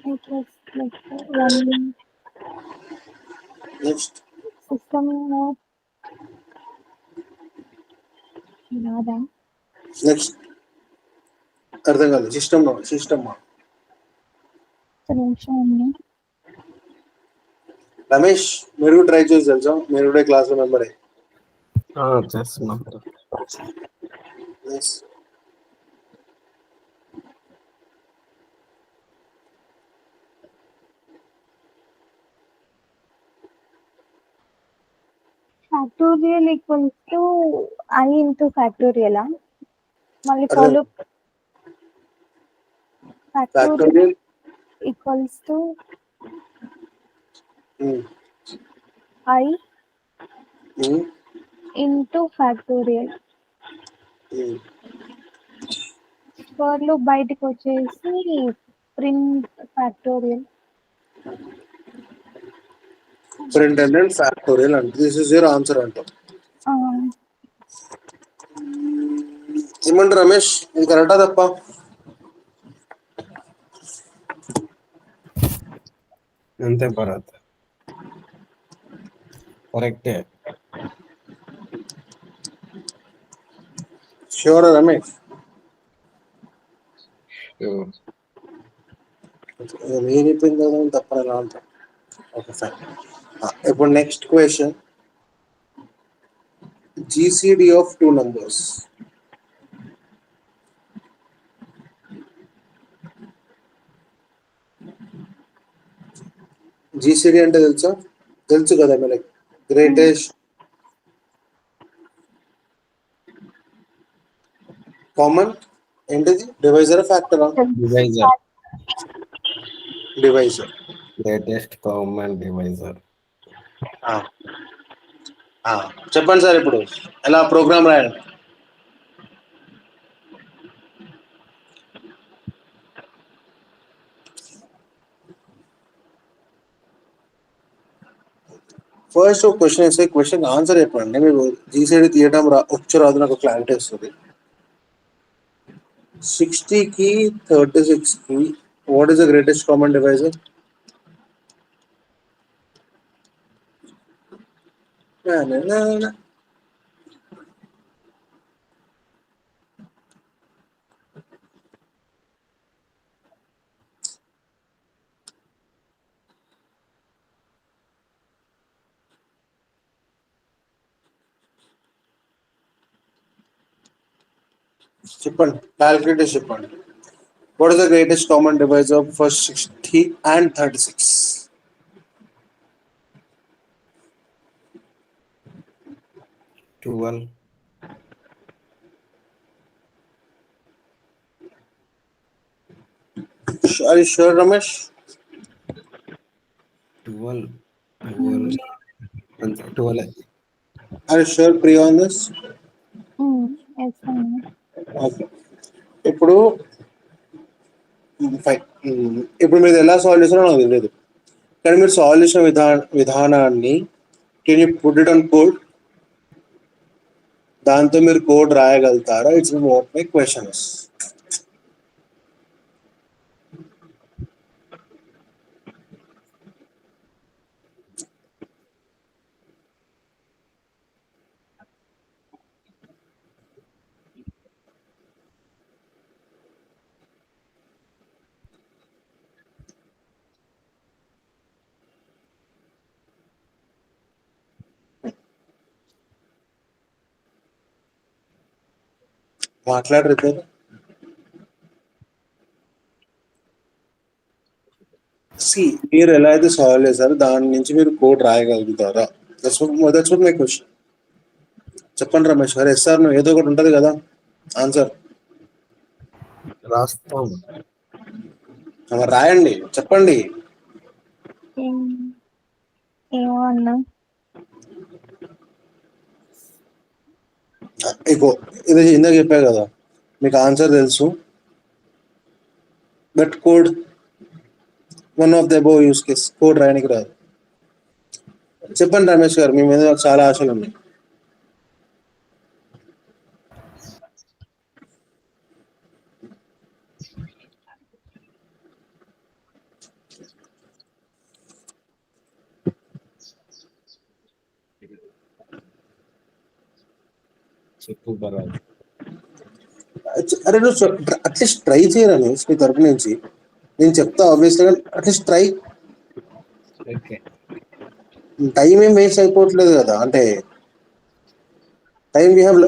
Speaker 2: I plus 1
Speaker 1: next
Speaker 2: system రాదా?
Speaker 1: Next అర్థం కాదు. సిస్టమ్ రమేష్, మీరు కూడా ట్రై చేసి తెలుసా, మీరు కూడా క్లాస్ లో మెంబరే.
Speaker 3: చేస్తున్నాం.
Speaker 1: Yes.
Speaker 2: Factorial equals to I into factorial. మళ్ళీ
Speaker 1: అర్థం
Speaker 2: follow factorial
Speaker 1: factorial
Speaker 2: equals to I into factorial. For లో బయటకు వచ్చేసి print factorial.
Speaker 1: Print and factorial అంటే దిస్ ఇస్ యువర్ ఆన్సర్ అంటాం. ఏమంటారు రమేష్, ఇది కరెక్టా తప్ప?
Speaker 3: అంతే భరత్, కరెక్టే.
Speaker 1: ష్యూర్ రమేష్? ఏం చెప్పింది కదా తప్ప ఎలా అంటాం. Okay fine. ఇప్పుడు next question, GCD of two numbers. GCD అంటే తెలుసు కదా మనకి, గ్రేటెస్ట్ కామన్ ఏంటిది, డివైజర్ ఫ్యాక్టరా?
Speaker 3: Divisor,
Speaker 1: divisor.
Speaker 3: Greatest common divisor.
Speaker 1: చెప్పండి సార్, ఇప్పుడు ఎలా ప్రోగ్రామ్ రాయండి. ఫస్ట్ ఒక క్వశ్చన్ వేస్తే క్వశ్చన్ ఆన్సర్ చెప్పండి. మీరు జీసీడీ తీయడం వచ్చు రాదు నాకు క్లారిటీ వస్తుంది. 60కి 36కి what is the greatest common divisor? చెప్పండి, క్యాల్కులేటర్ చెప్పండి. What is the greatest common divisor for 60 and 36? Are you sure, Ramesh?
Speaker 3: 12.
Speaker 1: Are you sure, Priya, on this?
Speaker 2: Yes, fine.
Speaker 1: Okay. ఇప్పుడు ఫైన్. ఇప్పుడు మీరు ఎలా సాల్వ్ చేస్తారో నాకు తెలియదు, కానీ మీరు సాల్వ్ చేసిన విధానాన్ని can you put it on code? దాంతో మీరు కోడ్ రాయగలుగుతారా? It's what my question is. మాట్లాడరు. సి మీరు ఎలా అయితే సాల్వ్ చేశారో దాని నుంచి మీరు కోడ్ రాయగలుగుతారా? That's my question. చెప్పండి రమేష్ గారు. ఎస్ఆర్ నువ్వు ఏదో ఒకటి ఉంటుంది కదా ఆన్సర్.
Speaker 3: రాస్తాం,
Speaker 1: రాయండి, చెప్పండి.
Speaker 2: ఏమో అన్నా.
Speaker 1: ఇగో ఇది ఇందాక చెప్పా కదా, మీకు ఆన్సర్ తెలుసు, but code one of the above use case code రాయడానికి రాదు. చెప్పండి రమేష్ గారు, మీ మీద నాకు చాలా ఆశలు ఉన్నాయి.
Speaker 3: చెప్పు భరత్.
Speaker 1: అరే నువ్వు అట్లీస్ట్ ట్రై చేయరా రమేష్, మీ తరపు నుంచి నేను చెప్తా ఆబ్వియస్గా, అట్లీస్ట్ ట్రై. టైం ఏం వేస్ట్ అయిపోవట్లేదు కదా, అంటే time we have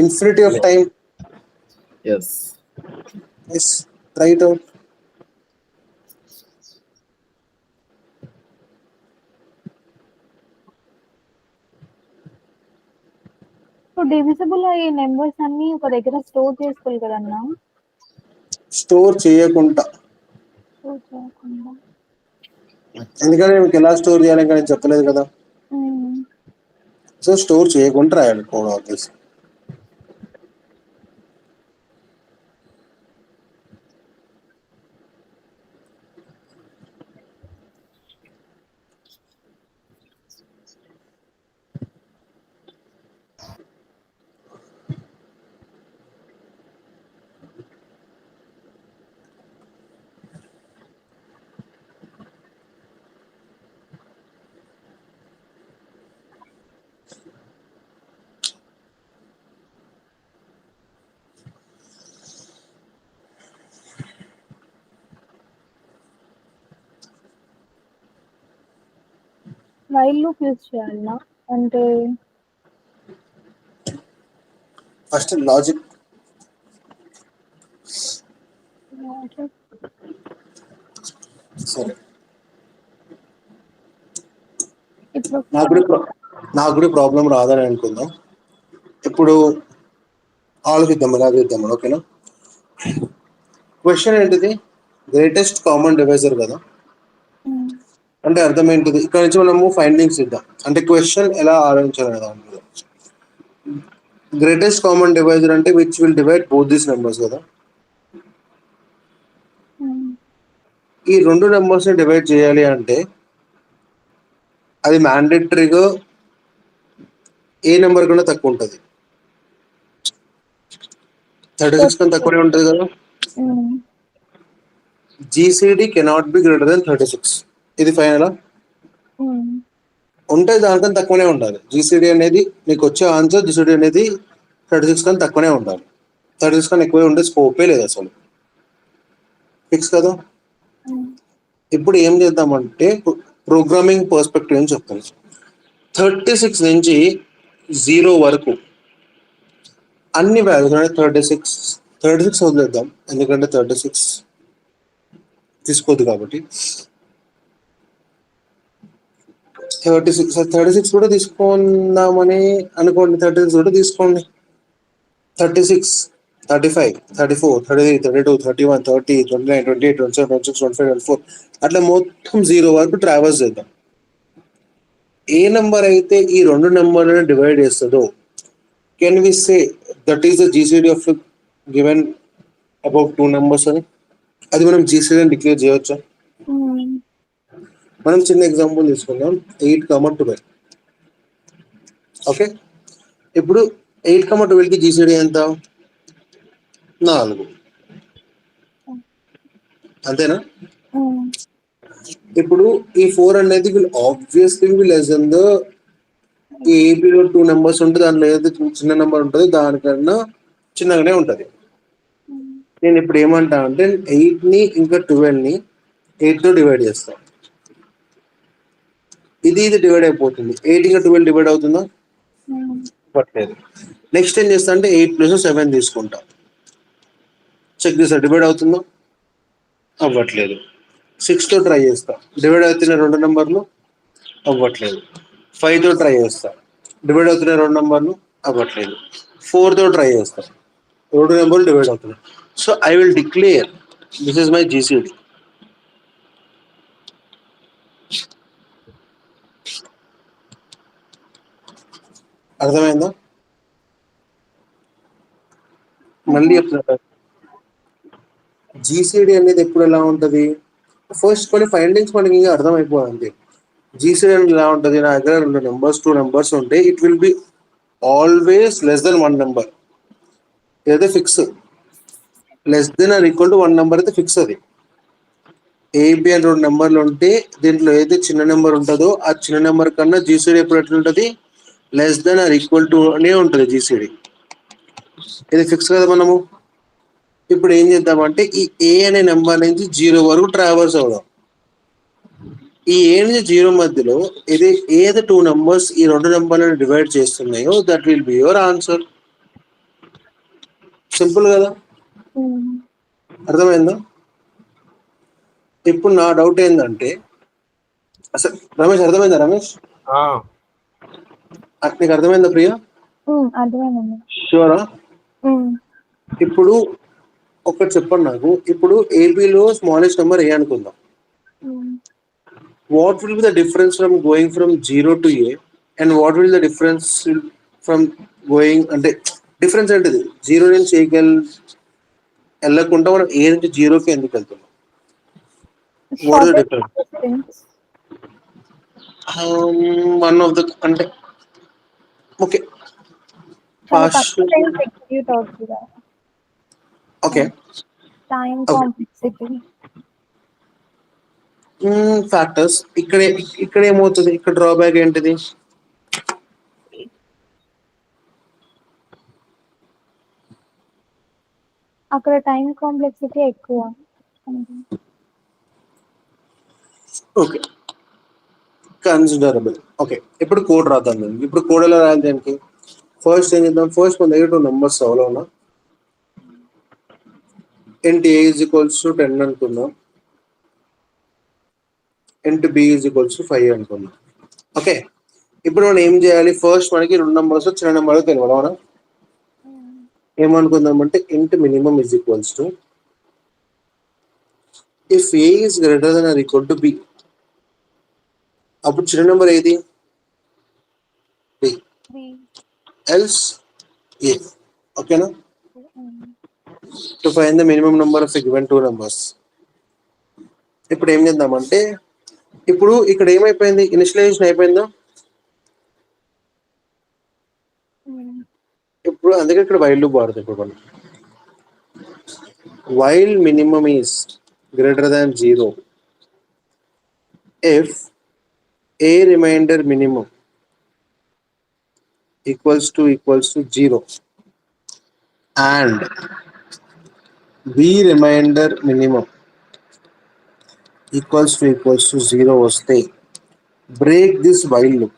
Speaker 1: Infinity of time.
Speaker 3: Yes.
Speaker 1: Yes, try it out.
Speaker 2: So divisible అయ్యే నెంబర్స్ అన్ని ఒక దగ్గర స్టోర్ చేసుకోవాలి కదన్నా.
Speaker 1: స్టోర్ చేయకుండా,
Speaker 2: స్టోర్ చేయకుండా.
Speaker 1: ఎందుకంటే మీకు ఎలా స్టోర్ చేయాలి ఇంకా నేను చెప్పలేదు కదా. సో స్టోర్ చేయకుండా రాయాలి code obvious.
Speaker 2: While loop use చేయాలన్నా అంటే
Speaker 1: ఫస్ట్ లాజిక్. సరే,
Speaker 2: ఇప్పుడు
Speaker 1: నాకు కూడా ప్రాబ్లం రాదని అనుకుందాం. ఇప్పుడు ఆలోచిద్దాం ఎలా చేద్దాం. ఓకేనా, క్వశ్చన్ ఏంటిది? గ్రేటెస్ట్ కామన్ డివైజర్ కదా. అంటే అర్థం ఏంటిది? ఇక్కడ నుంచి మనము ఫైండింగ్స్ ఇద్దాం. అంటే క్వశ్చన్ ఎలా ఆలోచించాలి కదా. గ్రేటెస్ట్ కామన్ డివైజర్ అంటే which will divide both these numbers కదా. ఈ రెండు నెంబర్స్ ని డివైడ్ చేయాలి అంటే అది మ్యాండేటరీగా ఏ నెంబర్ కన్నా తక్కువ ఉంటుంది. 36 కన్నా తక్కువనే ఉంటుంది కదా. GCD cannot be greater than 36. ఇది ఫైనలా? ఉంటే దానికన్నా తక్కువనే ఉండాలి. GCD అనేది మీకు వచ్చే ఆన్సర్, GCD అనేది 36 కన్నా తక్కువనే ఉండాలి. 36 కన్నా ఎక్కువ ఉండే స్కోపే లేదు అసలు. ఫిక్స్ కదా. ఇప్పుడు ఏం చేద్దామంటే ప్రోగ్రామింగ్ పర్స్పెక్టివ్ అని చెప్తాను. 36 నుంచి 0 వరకు అన్ని వాల్యూస్ అంటే 36 వదిలేద్దాం, ఎందుకంటే 36 తీసుకోవద్దు కాబట్టి. 36 కూడా తీసుకుందామని అనుకోండి. 36 కూడా తీసుకోండి. 36, 35, 34, 33, 32, 31, 30, 29, 28, 27, 26, 25, 24 అట్లా మొత్తం 0 వరకు ట్రావెల్స్ చేద్దాం. ఏ నెంబర్ అయితే ఈ రెండు నెంబర్లను డివైడ్ చేస్తుందో can we say that is the GCD of given about 2 numbers అని. అది మనం GCD అని డిక్లేర్ చేయవచ్చా? మనం చిన్న ఎగ్జాంపుల్ తీసుకుందాం. 8, 12. ఓకే, ఇప్పుడు 8, 12కి GCD ఎంత? 4. అంతేనా? ఇప్పుడు ఈ 4 అనేది will obviously be less than the ఏబిలో 2 నెంబర్స్ ఉంటుంది. దాంట్లో ఏదైతే చిన్న నెంబర్ ఉంటుంది దానికన్నా చిన్నగానే ఉంటుంది. నేను ఇప్పుడు ఏమంటా అంటే 8ని ఇంకా 12ని 8తో డివైడ్ చేస్తాను. ఇది డివైడ్ అయిపోతుంది. 8 ఇంకా 12 డివైడ్ అవుతుందా? పట్టలేదు. నెక్స్ట్ ఏం చేస్తా అంటే 8 + 7 తీసుకుంటా. చెక్ చేస్తా డివైడ్ అవుతుందో? అవ్వట్లేదు. 6తో ట్రై చేస్తా. డివైడ్ అవుతున్న రెండు నెంబర్లు? అవ్వట్లేదు. 5తో ట్రై చేస్తా. డివైడ్ అవుతున్న రెండు నెంబర్లు? అవ్వట్లేదు. 4తో ట్రై చేస్తా. రెండు నెంబర్లు డివైడ్ అవుతున్నాయి. So I will declare this is my GCD. అర్థమైందా? మళ్ళీ చెప్తున్నా, GCD అనేది ఎప్పుడు ఎలా ఉంటుంది? ఫస్ట్ కొన్ని ఫైండింగ్స్ మనకి ఇంకా అర్థమైపోవాలి. GCD అనేది ఎలా ఉంటుంది? నా దగ్గర 2 నెంబర్స్ ఉంటే it will be always less than 1 number. ఏదైతే fix less than or equal to 1 number అయితే ఫిక్స్. అది AB అని 2 నెంబర్లు ఉంటే దీంట్లో ఏదైతే చిన్న నెంబర్ ఉంటుందో ఆ చిన్న నెంబర్ కన్నా GCD ఎప్పుడు ఎట్లుంటుంది? Less than or equal to అనే ఉంటుంది GCD. ఇది ఫిక్స్ కదా. మనము ఇప్పుడు ఏం చేద్దామంటే ఈ A అనే నెంబర్ నుంచి 0 వరకు ట్రావెల్స్ అవుదాం. ఈ A నుంచి 0 మధ్యలో ఏదైతే 2 నెంబర్స్ ఈ రెండు నెంబర్లను డివైడ్ చేస్తున్నాయో that will be your answer. Simple కదా, అర్థమైందా? ఇప్పుడు నా డౌట్ ఏంటంటే, అసలు రమేష్ అర్థమైందా? రమేష్ నీకు అర్థమైందా? ప్రియా
Speaker 2: అర్థమైందండి.
Speaker 1: షూరా? ఇప్పుడు ఒకటి చెప్పండి నాకు. ఇప్పుడు ఏపీలో స్మాలెస్ట్ నెంబర్ ఏ అనుకుందాం. What will be the difference from going from 0 to A and what will the difference from going, అంటే డిఫరెన్స్ ఏంటిది? 0 నుంచి ఏకి వెళ్ళకుండా మనం ఏ నుంచి 0కి ఎందుకు వెళ్తున్నాం? What is the difference? One of the, అంటే okay fast, okay
Speaker 2: time complexity.
Speaker 1: Factors. ఇక్కడ ఏమవుతుంది? ఇక్కడ డ్రాబ్యాక్ ఏంటిది?
Speaker 2: అక్కడ టైం కాంప్లెక్సిటీ ఎక్కువ.
Speaker 1: Okay considerable. ఓకే ఇప్పుడు కోడ్ రాద్దాం. నేను ఇప్పుడు కోడ్ ఎలా రాయాలి దానికి? ఫస్ట్ ఏం చేద్దాం? ఫస్ట్ మన దగ్గర 2 నెంబర్స్ అవునా, int a is equals to 10 అనుకుందాం, int b is equals to 5 అనుకుందాం. ఓకే ఇప్పుడు మనం ఏం చేయాలి? ఫస్ట్ మనకి 2 నెంబర్స్ చిన్న నెంబర్ తెలియాలి, అవునా? ఏమనుకుందాం అంటే int minimum is equals to, if a is greater than or equal to b, అప్పుడు చిన్న నెంబర్ ఏది? b, else a. ఓకేనా? to find the minimum number of the given 2 numbers. ఇప్పుడు ఏం చేద్దామంటే, ఇప్పుడు ఇక్కడ ఏమైపోయింది? ఇనిషియలైజేషన్ అయిపోయిందా? ఇప్పుడు అందుకే ఇక్కడ వైల్ లూప్ వాడుతుంది. ఇప్పుడు మనం while minimum is greater than 0 if a remainder minimum equals to 0 and b remainder minimum equals to 0 వస్తే బ్రేక్ దిస్ వైల్ లూప్.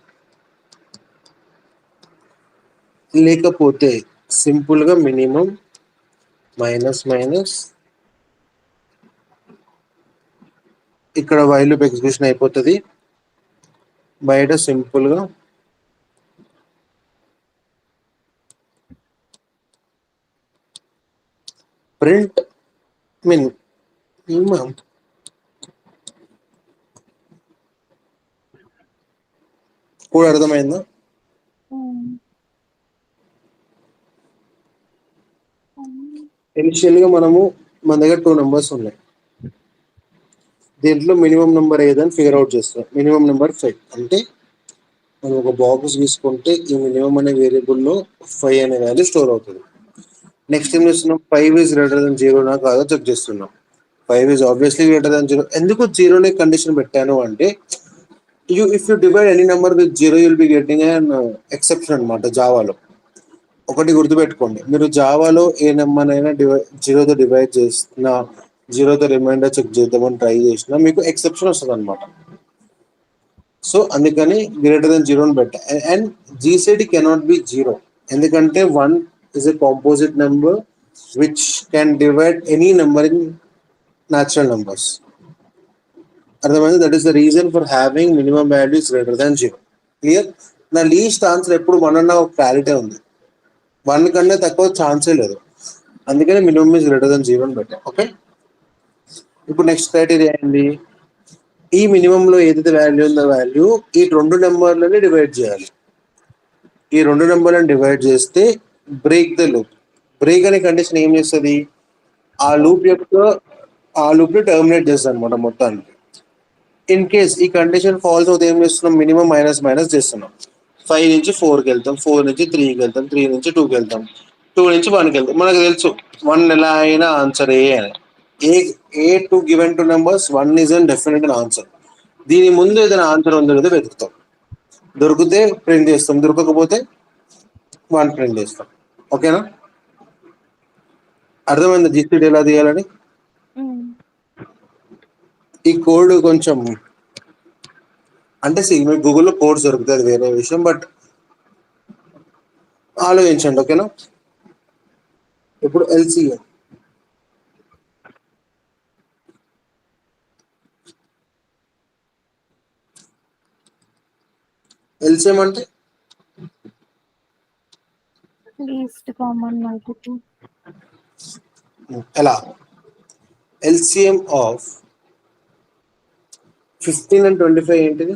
Speaker 1: లేకపోతే సింపుల్ గా మినిమం మైనస్ మైనస్ ఇక్కడ వైల్ లూప్ ఎగ్జిక్యూషన్ అయిపోతుంది. బయట సింపుల్ గా ప్రింట్ మినిమం. కూడా అర్థమైందా? Initial గా మన దగ్గర 2 నెంబర్స్ ఉన్నాయి. దీంట్లో మినిమం నెంబర్ ఏదని ఫిగర్ అవుట్ చేస్తాం. Minimum number 5. అంటే మనం ఒక బాక్స్ తీసుకుంటే ఈ మినిమం అనే వేరియబుల్లో 5 అనే వాల్యూ స్టోర్ అవుతుంది. నెక్స్ట్ ఏం చేస్తున్నాం? 5 ఈజ్ గ్రేటర్ దాన్ 0 నా కాదో చెక్ చేస్తున్నాం. 5 ఈజ్ ఆబ్వియస్లీ గ్రేటర్ దాన్ 0. ఎందుకు 0 నే కండిషన్ పెట్టాను అంటే, if you divide any number with 0 you'll be getting an exception అనమాట. జావాలో ఒకటి గుర్తుపెట్టుకోండి, మీరు జావాలో ఏ నెంబర్ అయినా 0తో డివైడ్ చేసిన, 0తో రిమైండర్ చెక్ చేద్దామని ట్రై చేసినా మీకు ఎక్సెప్షన్ వస్తుంది అనమాట. సో అందుకని గ్రేటర్ దెన్ 0 పెట్టా. అండ్ జీసీడీ కెనాట్ బి 0 ఎందుకంటే 1 is a composite number which can divide any number in natural numbers. అర్థమైంది? That is the reason for having minimum values greater than 0. Clear? నా least answer ఎప్పుడు 1 అన్న ఒక clarity ఉంది. 1 కన్నా తక్కువ ఛాన్సే లేదు. అందుకని మినిమం ఈజ్ గ్రేటర్ దాన్ 0 అని పెట్టా. ఓకే ఇప్పుడు నెక్స్ట్ క్రైటీరియా ఏంటి? ఈ మినిమంలో ఏదైతే వాల్యూ ఉందో వాల్యూ ఈ 2 నెంబర్లని డివైడ్ చేయాలి. ఈ 2 నెంబర్లను డివైడ్ చేస్తే బ్రేక్ ద లూప్. బ్రేక్ అనే కండిషన్ ఏం చేస్తుంది? ఆ లూప్ ని టర్మినేట్ చేస్తుంది అనమాట మొత్తానికి. ఇన్ కేస్ ఈ కండిషన్ ఫాల్స్ అవుతే ఏం చేస్తున్నాం? మినిమం మైనస్ మైనస్ చేస్తున్నాం. 5 నుంచి 4కి వెళ్తాం, 4 నుంచి 3కి వెళ్తాం, 3 నుంచి 2కి వెళ్తాం, 2 నుంచి 1కి వెళ్తాం. మనకు తెలుసు 1 ఎలా అయినా ఆన్సర్ ఏ అని. ఏ to given 2 numbers 1 is an definite answer. దీని ముందు ఏదైనా ఆన్సర్ ఉందో లేదో వెతుకుతాం. దొరికితే ప్రింట్ చేస్తాం, దొరకకపోతే 1 ప్రింట్ చేస్తాం. ఓకేనా? అర్థమైంది జీసీడీ ఎలా తీయాలని? ఈ కోడ్ కొంచెం అంటే మీకు గూగుల్లో కోడ్స్ దొరుకుతుంది, వేరే విషయం, బట్ ఆలోచించండి. ఓకేనా? ఇప్పుడు ఎల్సిఎం అంటే
Speaker 2: లీస్ట్ కామన్ మల్టిపుల్.
Speaker 1: ఎలా? ఎల్సిఎం ఆఫ్ 15 and 25 ఏంటిది?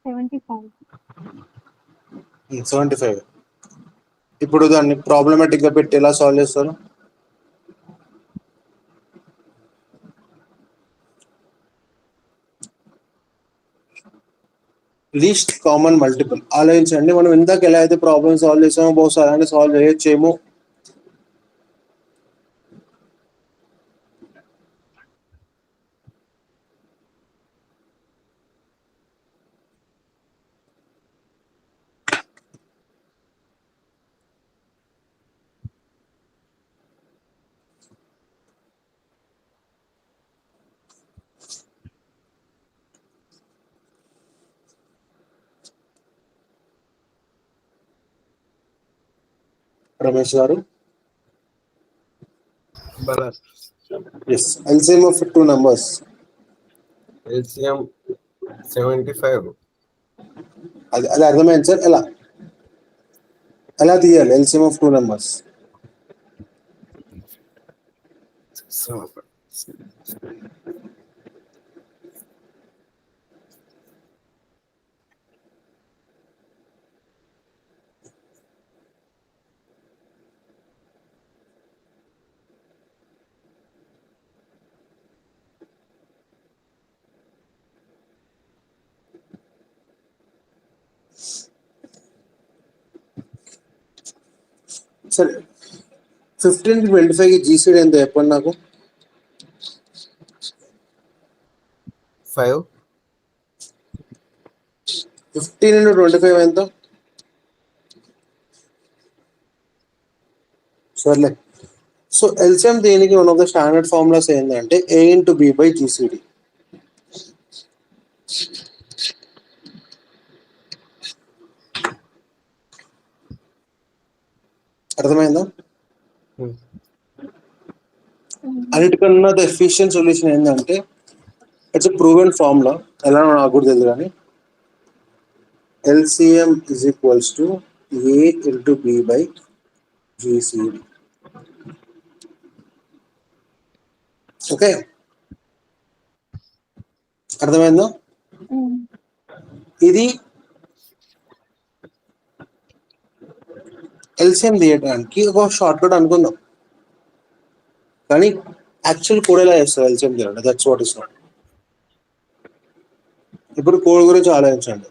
Speaker 2: $75.
Speaker 1: 75. ఇప్పుడు దాన్ని ప్రాబ్లమాటిక్ గా పెట్టి ఎలా సాల్వ్ చేస్తారు? లీస్ట్ కామన్ మల్టిపుల్ ఆలోచించండి. మనం ఇందాక ఎలా అయితే ప్రాబ్లమ్ సాల్వ్ చేసామో బహుశా అలానే సాల్వ్ చేయొచ్చేమో. Ramesh garu, yes, LCM of 2 numbers.
Speaker 3: LCM 75.
Speaker 1: అది అర్థమైంది సార్. ఎలా తీయాలి ఎల్సిఎం ఆఫ్ 2 numbers? సరే, 15 to 25 జీసీడీ ఎంత చెప్పండి నాకు.
Speaker 3: 5.
Speaker 1: 15 into 25 ఎంత? సర్లే. సో ఎల్సిఎం దీనికి one of the standard formulas ఏంటంటే A into B by GCD. అర్థమైందా? అన్నిటికన్నా ద ఎఫిషియెంట్ సొల్యూషన్ ఏంటంటే ఇట్స్ ఎ ప్రూవెన్ ఫార్ములా. ఎలా నాకు కూడా తెలియదు కానీ LCM is equals to A into B by GCD. Okay, అర్థమైందా? ఇది ఎల్సిఎం తీయడానికి ఒక షార్ట్ కట్ అనుకుందాం, కానీ యాక్చువల్ కోడ్ ఎలా చేస్తారు ఎల్సిఎం తీయాలంటే? That's what is not. ఇప్పుడు కోడ్ గురించి ఆలోచించండి.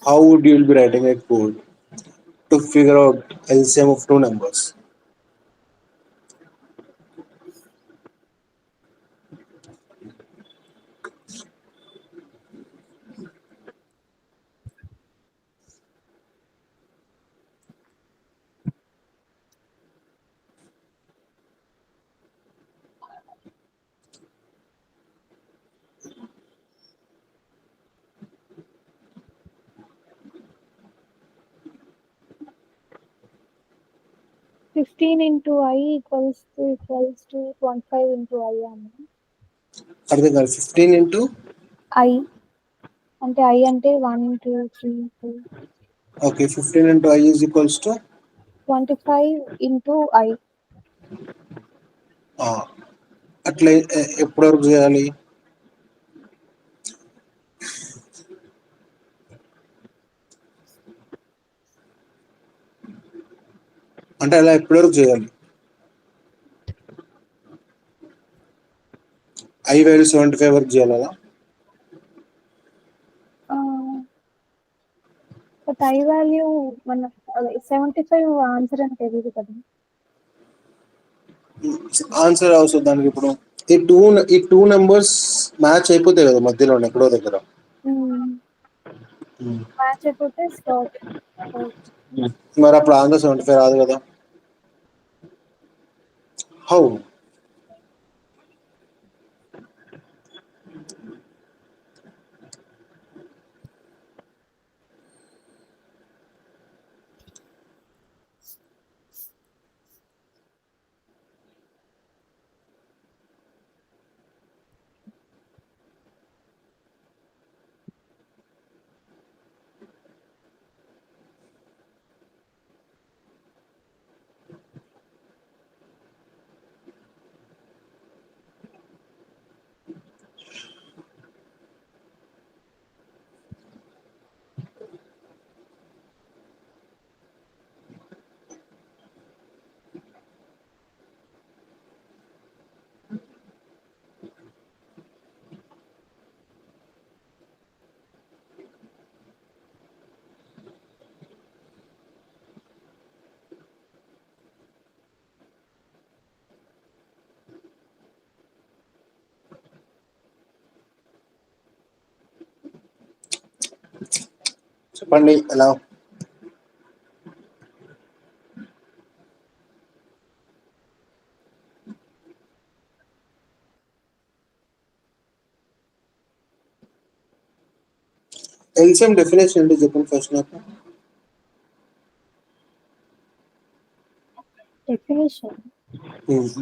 Speaker 1: How would you will be writing a code to figure out LCM of 2 numbers?
Speaker 2: $15 into I equals to 25 into I అన్న.
Speaker 1: అర్థం కాదు. 15 into
Speaker 2: I అంటే I అంటే 1 2 3 4.
Speaker 1: Okay, 15 into I is equals to
Speaker 2: 25 into I.
Speaker 1: అట్లా ఎప్పటి వరకు చేయాలి? అంటే అలా ఎప్పటి వరకు చేయాలి? I వాల్యూ 75 వరకు చేయాలి అలా?
Speaker 2: బట్ I వాల్యూ మన 75 ఆన్సర్ అని తెలియదు కదా.
Speaker 1: ఆన్సర్ అవసరం దానికి. ఇప్పుడు ఈ టూ నెంబర్స్ మ్యాచ్ అయిపోతాయి కదా మధ్యలో ఎక్కడో దగ్గర.
Speaker 2: మ్యాచ్ అయిపోతే స్టాప్.
Speaker 1: మరి అప్పుడు ఆన్సర్ 75 రాదు కదా. హౌ? చెప్పండి ఎలా? ఎల్సిఎం డెఫినేషన్ ఏంటి చెప్పండి ఫస్ట్ నాకు.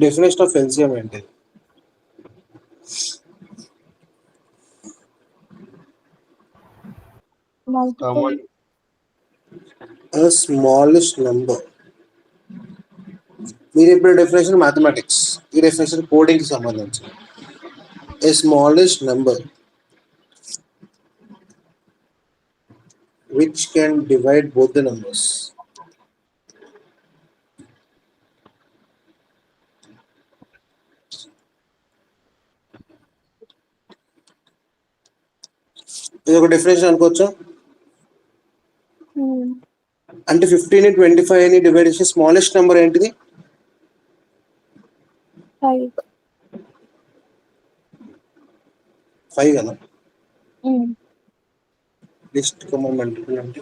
Speaker 1: డెఫినేషన్ ఆఫ్ ఎల్సిఎం ఏంటి?
Speaker 2: multiple
Speaker 1: smallest number. మీరు ఇప్పుడు డెఫినేషన్ మ్యాథమెటిక్స్, ఈ డెఫినేషన్ కోడింగ్ కి సంబంధించి. ఏ smallest number which can divide both the numbers. ఇది ఒక డెఫినేషన్ అనుకోవచ్చా? అంటే 15 ని 25 ని డివైడ్ చేసే స్మాలెస్ట్ నెంబర్ ఏంటిది? 5 కదా. లిస్ట్ కామన్ మల్టిపుల్ అంటే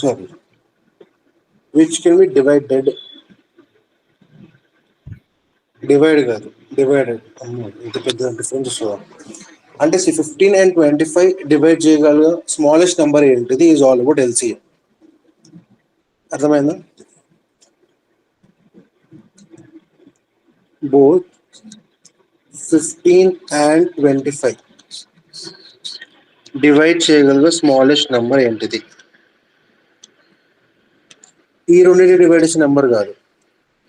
Speaker 1: sorry which can be divided. Divide కాదు, డివైడెడ్. ఇంత పెద్ద డిఫరెన్స్ వస్తుందా? అంటే 15 and 25 డివైడ్ చేయగల స్మాలెస్ట్ నెంబర్ ఏంటిది? Is all about LCM. అర్థమైందా? బోత్ 15 and 25 డివైడ్ చేయగల స్మాలెస్ట్ నెంబర్ ఏంటిది? ఈ రెండింటి డివైడ్ చేసే నెంబర్ కాదు,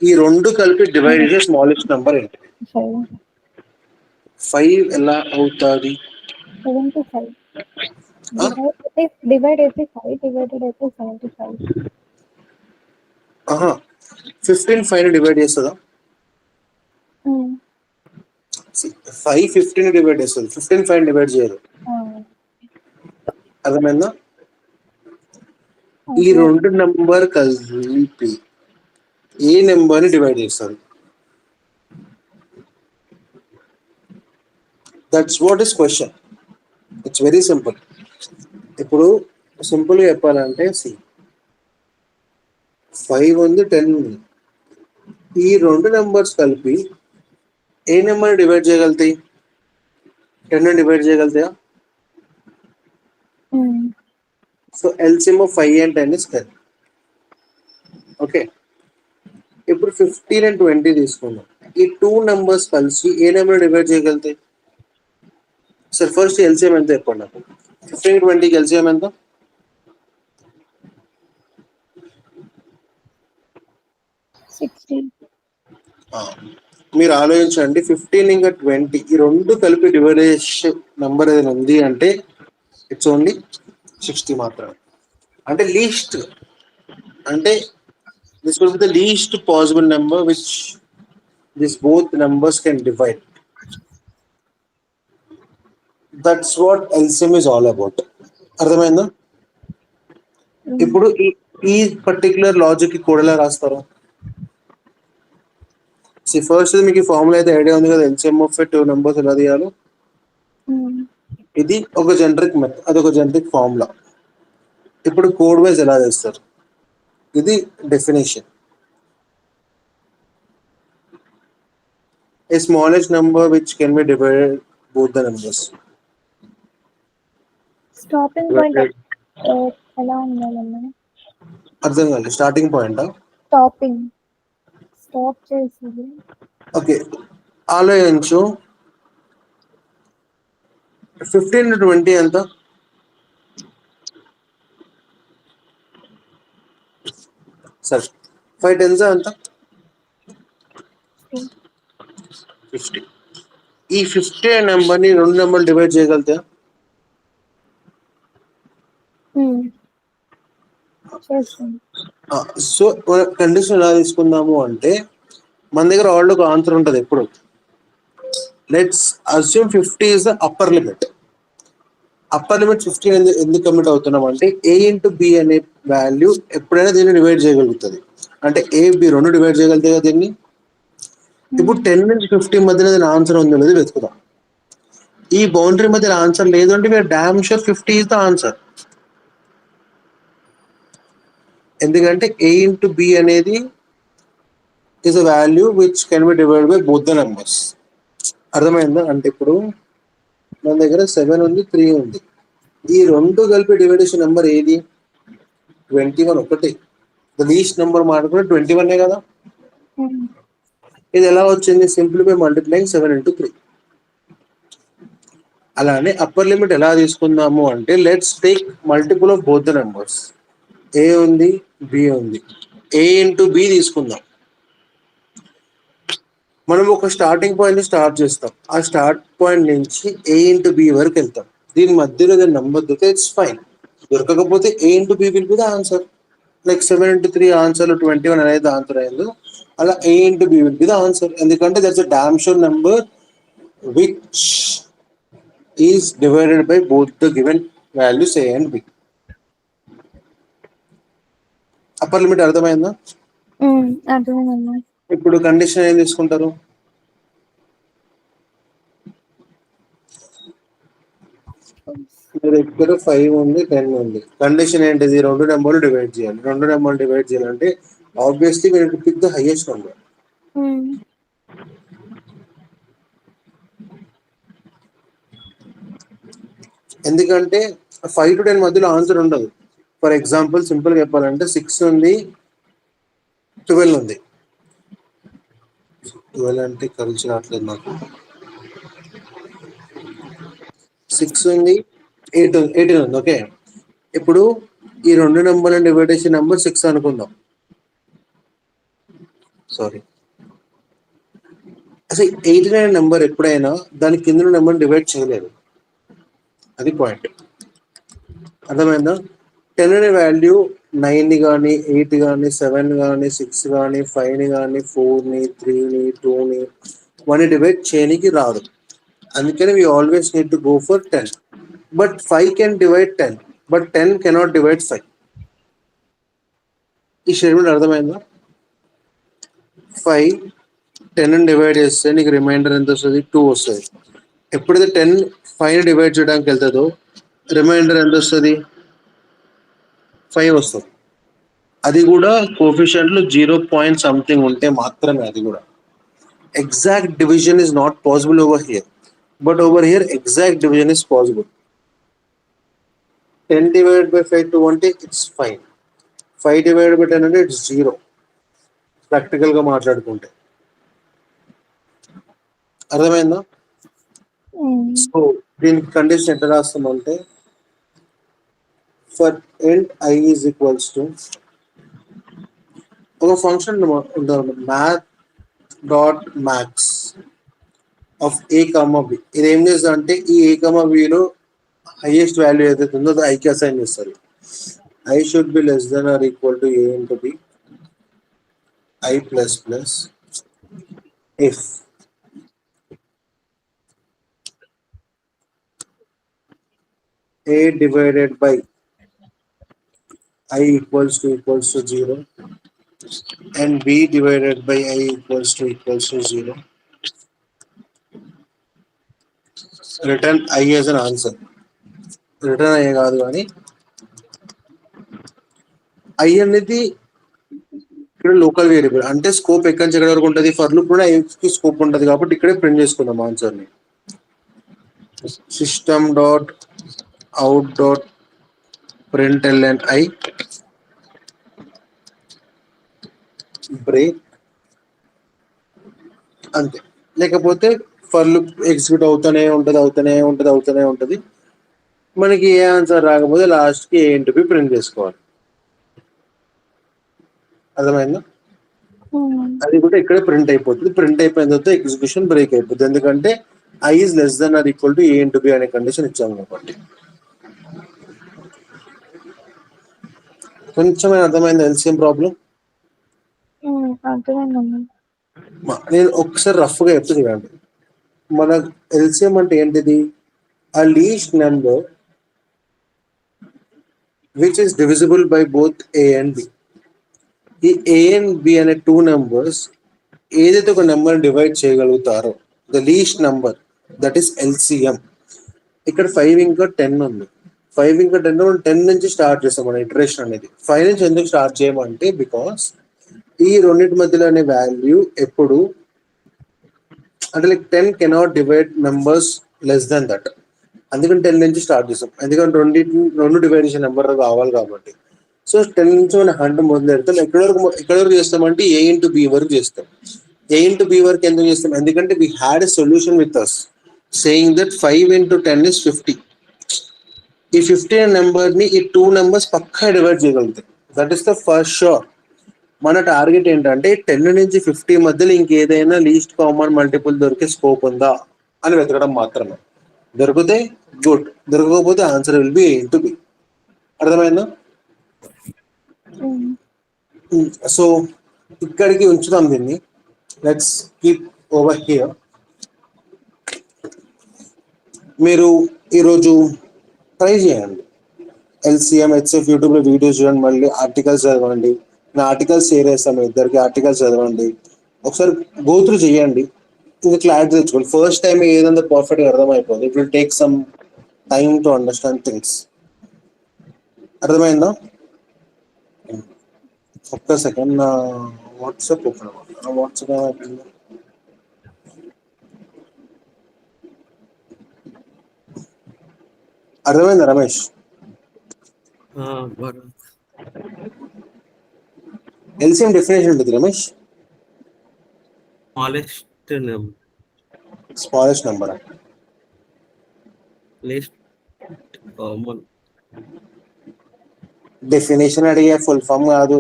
Speaker 1: ఈ రెండు కలిపి డివైడ్ చేసే స్మాలెస్ట్ నెంబర్ ఏంటి? 5 ఎలా అవుతుంది?
Speaker 2: 75 డివైడ్ అయితే 5 డివైడెడ్ అయితే 75.
Speaker 1: 15 5 ని డివైడ్ చేస్తుందా? 5 15 ని డివైడ్ చేస్తుంది, 15 5 డివైడ్ చేయదు. అర్థమైందా? ఈ రెండు నెంబర్ కలిపి ఏ నెంబర్ ని డివైడ్ చేస్తారు? That's what is question. It's very simple. ఇప్పుడు సింపుల్గా చెప్పాలంటే 5 ఉంది, 10 ఉంది. ఈ రెండు నెంబర్స్ కలిపి ఏ నెంబర్ డివైడ్ చేయగలుగుతాయి? 10 డివైడ్ చేయగలుగుతాయా? So LCM of 5 and 10 is 10. Okay, ఇప్పుడు 15 and 20 తీసుకుందాం. ఈ టూ నెంబర్స్ కలిసి ఏ నెంబర్ డివైడ్ చేయగలుగుతాయి? సార్ ఫస్ట్ ఎల్సిఎం ఎంత చెప్పండి నాకు. 15 20కి ఎల్సిఎం ఎంత?
Speaker 2: 60.
Speaker 1: మీరు ఆలోచించండి, 15 ఇంకా 20 ఈ రెండు కలిపి డివైడ్ చేసే నెంబర్ ఏదైనా ఉంది అంటే ఇట్స్ ఓన్లీ 60 మాత్రమే. అంటే లీస్ట్, అంటే this will be the least possible number which this both numbers can divide. That's what LCM is all about. అర్థమైందా? ఇప్పుడు ఈ పర్టికులర్ లాజిక్ కి కోడ్ ఎలా రాస్తారు? ఫస్ట్ మీకు ఫార్ములా అయితే ఐడియా ఉంది కదా, ఎల్సిఎం ఆఫ్ టూ నెంబర్స్ ఎలా తీయాలో. ఇది ఒక జనరిక్ మెథడ్, అదొక జనరిక్ ఫార్ములా. ఇప్పుడు కోడ్ వైజ్ ఎలా చేస్తారు? ఇది definition. A smallest number which can be divided both the numbers.
Speaker 2: Stopping point ఎలా ఉండాలన్నా?
Speaker 1: అర్థం కాలేదు. స్టార్టింగ్ పాయింట్
Speaker 2: స్టాప్ చేసేది.
Speaker 1: ఓకే, ఆలోచించు. 15 to 20 ఎంత? సరే, 5 10s ఎంత? 50. ఈ 50 నెంబర్ని రెండు నెంబర్లు డివైడ్ చేయగలుగుతా? సో కండిషన్ ఎలా తీసుకుందాము అంటే, మన దగ్గర ఆల్రెడీ ఒక ఆన్సర్ ఉంటుంది ఎప్పుడు. Let's assume 50 is the upper limit. Upper limit 15 ఎందుకు కమిట్ అవుతున్నాం అంటే, ఏ ఇంటూ బి అనే వాల్యూ ఎప్పుడైనా దీన్ని డివైడ్ చేయగలుగుతుంది. అంటే ఏ బి రెండు డివైడ్ చేయగలుగుతాయి కదా దీన్ని. ఇప్పుడు 10 నుంచి 50 మధ్యన దీని ఆన్సర్ ఉంది అనేది వెతుకుదాం. ఈ బౌండరీ మధ్య ఆన్సర్ లేదు అంటే మీరు damn sure 50 is the answer. ఎందుకంటే a ఇంటూ b అనేది is a value which can be divided by both the numbers. అర్థమైందా? అంటే ఇప్పుడు మన దగ్గర 7 ఉంది, 3 ఉంది. ఈ రెండు కలిపి డివైడేషన్ నెంబర్ ఏది? 21 ఒకటి. ద లీస్ట్ నెంబర్ మాట్లాడుకుంటే 21 కదా. ఇది ఎలా వచ్చింది? Simple by multiplying 7 into 3. అలానే అప్పర్ లిమిట్ ఎలా తీసుకుందాము అంటే let's take multiple of both the numbers. A ఉంది, బి ఉంది. ఏ ఇంటూ బి తీసుకుందాం. మనం ఒక స్టార్టింగ్ పాయింట్ స్టార్ట్ చేస్తాం. ఆ స్టార్ట్ పాయింట్ నుంచి ఏ ఇంటూ బి వరకు వెళ్తాం. దీని మధ్యలో ఏదైనా నంబర్ దొరికితే ఇట్స్ ఫైన్. దొరకకపోతే A into B will be the answer. Like 7 into 3 answer 21 అనేది ఆన్సర్ అయింది. అలా A into B will be the answer. ఎందుకంటే that's a damn sure number which is divided by both the given values A and B. Upper limit అర్థమైందా?
Speaker 2: అర్థమైందమ్మా.
Speaker 1: ఇప్పుడు condition ఏం తీసుకుంటారు? మీ దగ్గర 5 ఉంది, 10 ఉంది. కండిషన్ ఏంటిది? రెండు నెంబర్లు డివైడ్ చేయాలి. రెండు నెంబర్లు డివైడ్ చేయాలంటే ఆబ్వియస్లీ మీరు పిక్ ద హైయెస్ట్ నెంబర్. ఎందుకంటే 5 to 10 మధ్యలో ఆన్సర్ ఉండదు. ఫర్ ఎగ్జాంపుల్ సింపుల్ గా చెప్పాలంటే 6 ఉంది, 12 ఉంది. 12 అంటే కలిసి రావట్లేదు నాకు. 6 ఉంది, 18 ఉంది. ఓకే, ఇప్పుడు ఈ రెండు నెంబర్ల డివైడేషన్ నెంబర్ 6 అనుకుందాం. సారీ, అసలు 89 నెంబర్ ఎప్పుడైనా దాని కింద నెంబర్ డివైడ్ చేయలేదు. అది పాయింట్. అర్థమైందా? 10 అనే వాల్యూ 9 కానీ 8 కానీ 7 కానీ 6 కానీ 5 కానీ 4 3 2 1 డివైడ్ చేయడానికి రాదు. అందుకని we always need to go for 10. But 5 can divide 10, but 10 cannot divide 5. ఈ స్టేట్మెంట్ అర్థమైందా? 5 10 డివైడ్ చేస్తే నీకు రిమైండర్ ఎంత వస్తుంది? 2 వస్తుంది. ఎప్పుడైతే 10 5 డివైడ్ చేయడానికి వెళ్తుందో రిమైండర్ ఎంత వస్తుంది? 5 వస్తుంది. అది కూడా కోఫిషియంట్లు 0 something ఉంటే మాత్రమే. అది కూడా exact division is not possible over here, but over here exact division is possible. 10 divided by 5 to 1 it's fine. 5 divided by 10 అంటే ఇట్స్ 0. ప్రాక్టికల్ గా మాట్లాడుకుంటే అర్థమైందా? సో దీనికి కండిషన్ ఎట్లా రాస్తామంటే for int i is equals to ఒక function ఉంటుంది math dot max of A comma B. ఇది ఏం చేస్తుంది అంటే ఈ ఏ కామా బిలో హైయెస్ట్ వాల్యూ ఏదైతే ఉందో అది ఐకి అసైన్ చేస్తారు. I should be less than or equal to A into B i plus plus if a divided by I equals to 0 and b divided by I equals to 0. Return I as an answer. Return I కాదు కానీ I అనేది ఇక్కడ local variable. అంటే scope ఎక్కడి నుంచి ఎక్కడి వరకు ఉంటుంది? ఫర్ లూప్ కూడా ఐకి స్కోప్ ఉంటుంది కాబట్టి ఇక్కడే ప్రింట్ చేసుకుందాం ఆన్సర్ని. System dot out dot println I break అంతే. లేకపోతే ఫర్ లూప్ ఎగ్జిక్యూట్ అవుతూనే ఉంటుంది. మనకి ఏ ఆన్సర్ రాకపోతే లాస్ట్కి ఏ ఇంటూ బి ప్రింట్ చేసుకోవాలి. అర్థమైందా? అది కూడా ఇక్కడే ప్రింట్ అయిపోతుంది. ప్రింట్ అయిపోయిన తర్వాత ఎగ్జిక్యూషన్ బ్రేక్ అయిపోతుంది. ఎందుకంటే I is less than or equal to A into b అనే కండిషన్ ఇచ్చాము కాబట్టి. కొంచెం అర్థమైంది ఎల్సిఎం ప్రాబ్లం? నేను ఒకసారి రఫ్గా చెప్తే చూడండి. మన ఎల్సిఎం అంటే ఏంటిది? A least number which is divisible by both A and B. ఈ ఏ అండ్ బి అనే 2 నెంబర్స్ ఏదైతే ఒక నెంబర్ డివైడ్ చేయగలుగుతారో the least number that is LCM. ఇక్కడ 5 ఇంకా 10 ఉంది. 5 ఇంకా 10 10 నుంచి స్టార్ట్ చేస్తాం మన ఇటరేషన్ అనేది. 5 నుంచి ఎందుకు స్టార్ట్ చేయమంటే బికాస్ ఈ రెండింటి మధ్యలో అనే వాల్యూ ఎప్పుడు అంటే like 10 cannot divide numbers less than that. అందుకని 10 నుంచి స్టార్ట్ చేస్తాం, ఎందుకంటే రెండు డివైడ్ చేసే నెంబర్ కావాలి కాబట్టి. సో 10 నుంచి మనం 100 మొదలు పెడతాం. ఎక్కడ వరకు చేస్తామంటే A into B వరకు చేస్తాం. A into B వరకు ఎందుకు చేస్తాం? ఎందుకంటే we had a solution with us saying that 5 into 10 is 50. ఈ 50 అనే నెంబర్ని ఈ 2 నెంబర్స్ పక్కా డివైడ్ చేయగలుగుతాయి. That is the first sure. మన టార్గెట్ ఏంటంటే 10 నుంచి 50 మధ్యలో ఇంకేదైనా లీస్ట్ కామన్ మల్టిపుల్ దొరికే స్కోప్ ఉందా అని వెతకడం మాత్రమే. దొరికితే గుడ్, దొరకకపోతే answer will be A into B. అర్థమైందా? సో ఇక్కడికి ఉంచుదాం దీన్ని. Let's keep over here. మీరు ఈరోజు ట్రై చేయండి, LCM HF యూట్యూబ్లో వీడియోస్ చూడండి, మళ్ళీ ఆర్టికల్స్ చదవండి. నా ఆర్టికల్స్ షేర్ చేస్తాను, ఇద్దరికి ఆర్టికల్స్ చదవండి, ఒకసారి గో త్రూ చేయండి, ఇంకా క్లారిటీ తెచ్చుకోండి. ఫస్ట్ టైం ఏదంతా పర్ఫెక్ట్గా అర్థమైపోతుంది. It will take some time to understand things. అర్థమైందా? ఒక్క సెకండ్, నా వాట్సాప్ ఓపెన్ అవ్వాలి. నా వాట్సాప్ ఏమైపోయింది? అర్థమైందా రమేష్? LCM డెఫినేషన్ ఉంటుంది రమేష్. స్మాలెస్ట్ నెంబర్ డెఫినేషన్ అడిగే, ఫుల్ ఫామ్ కాదు.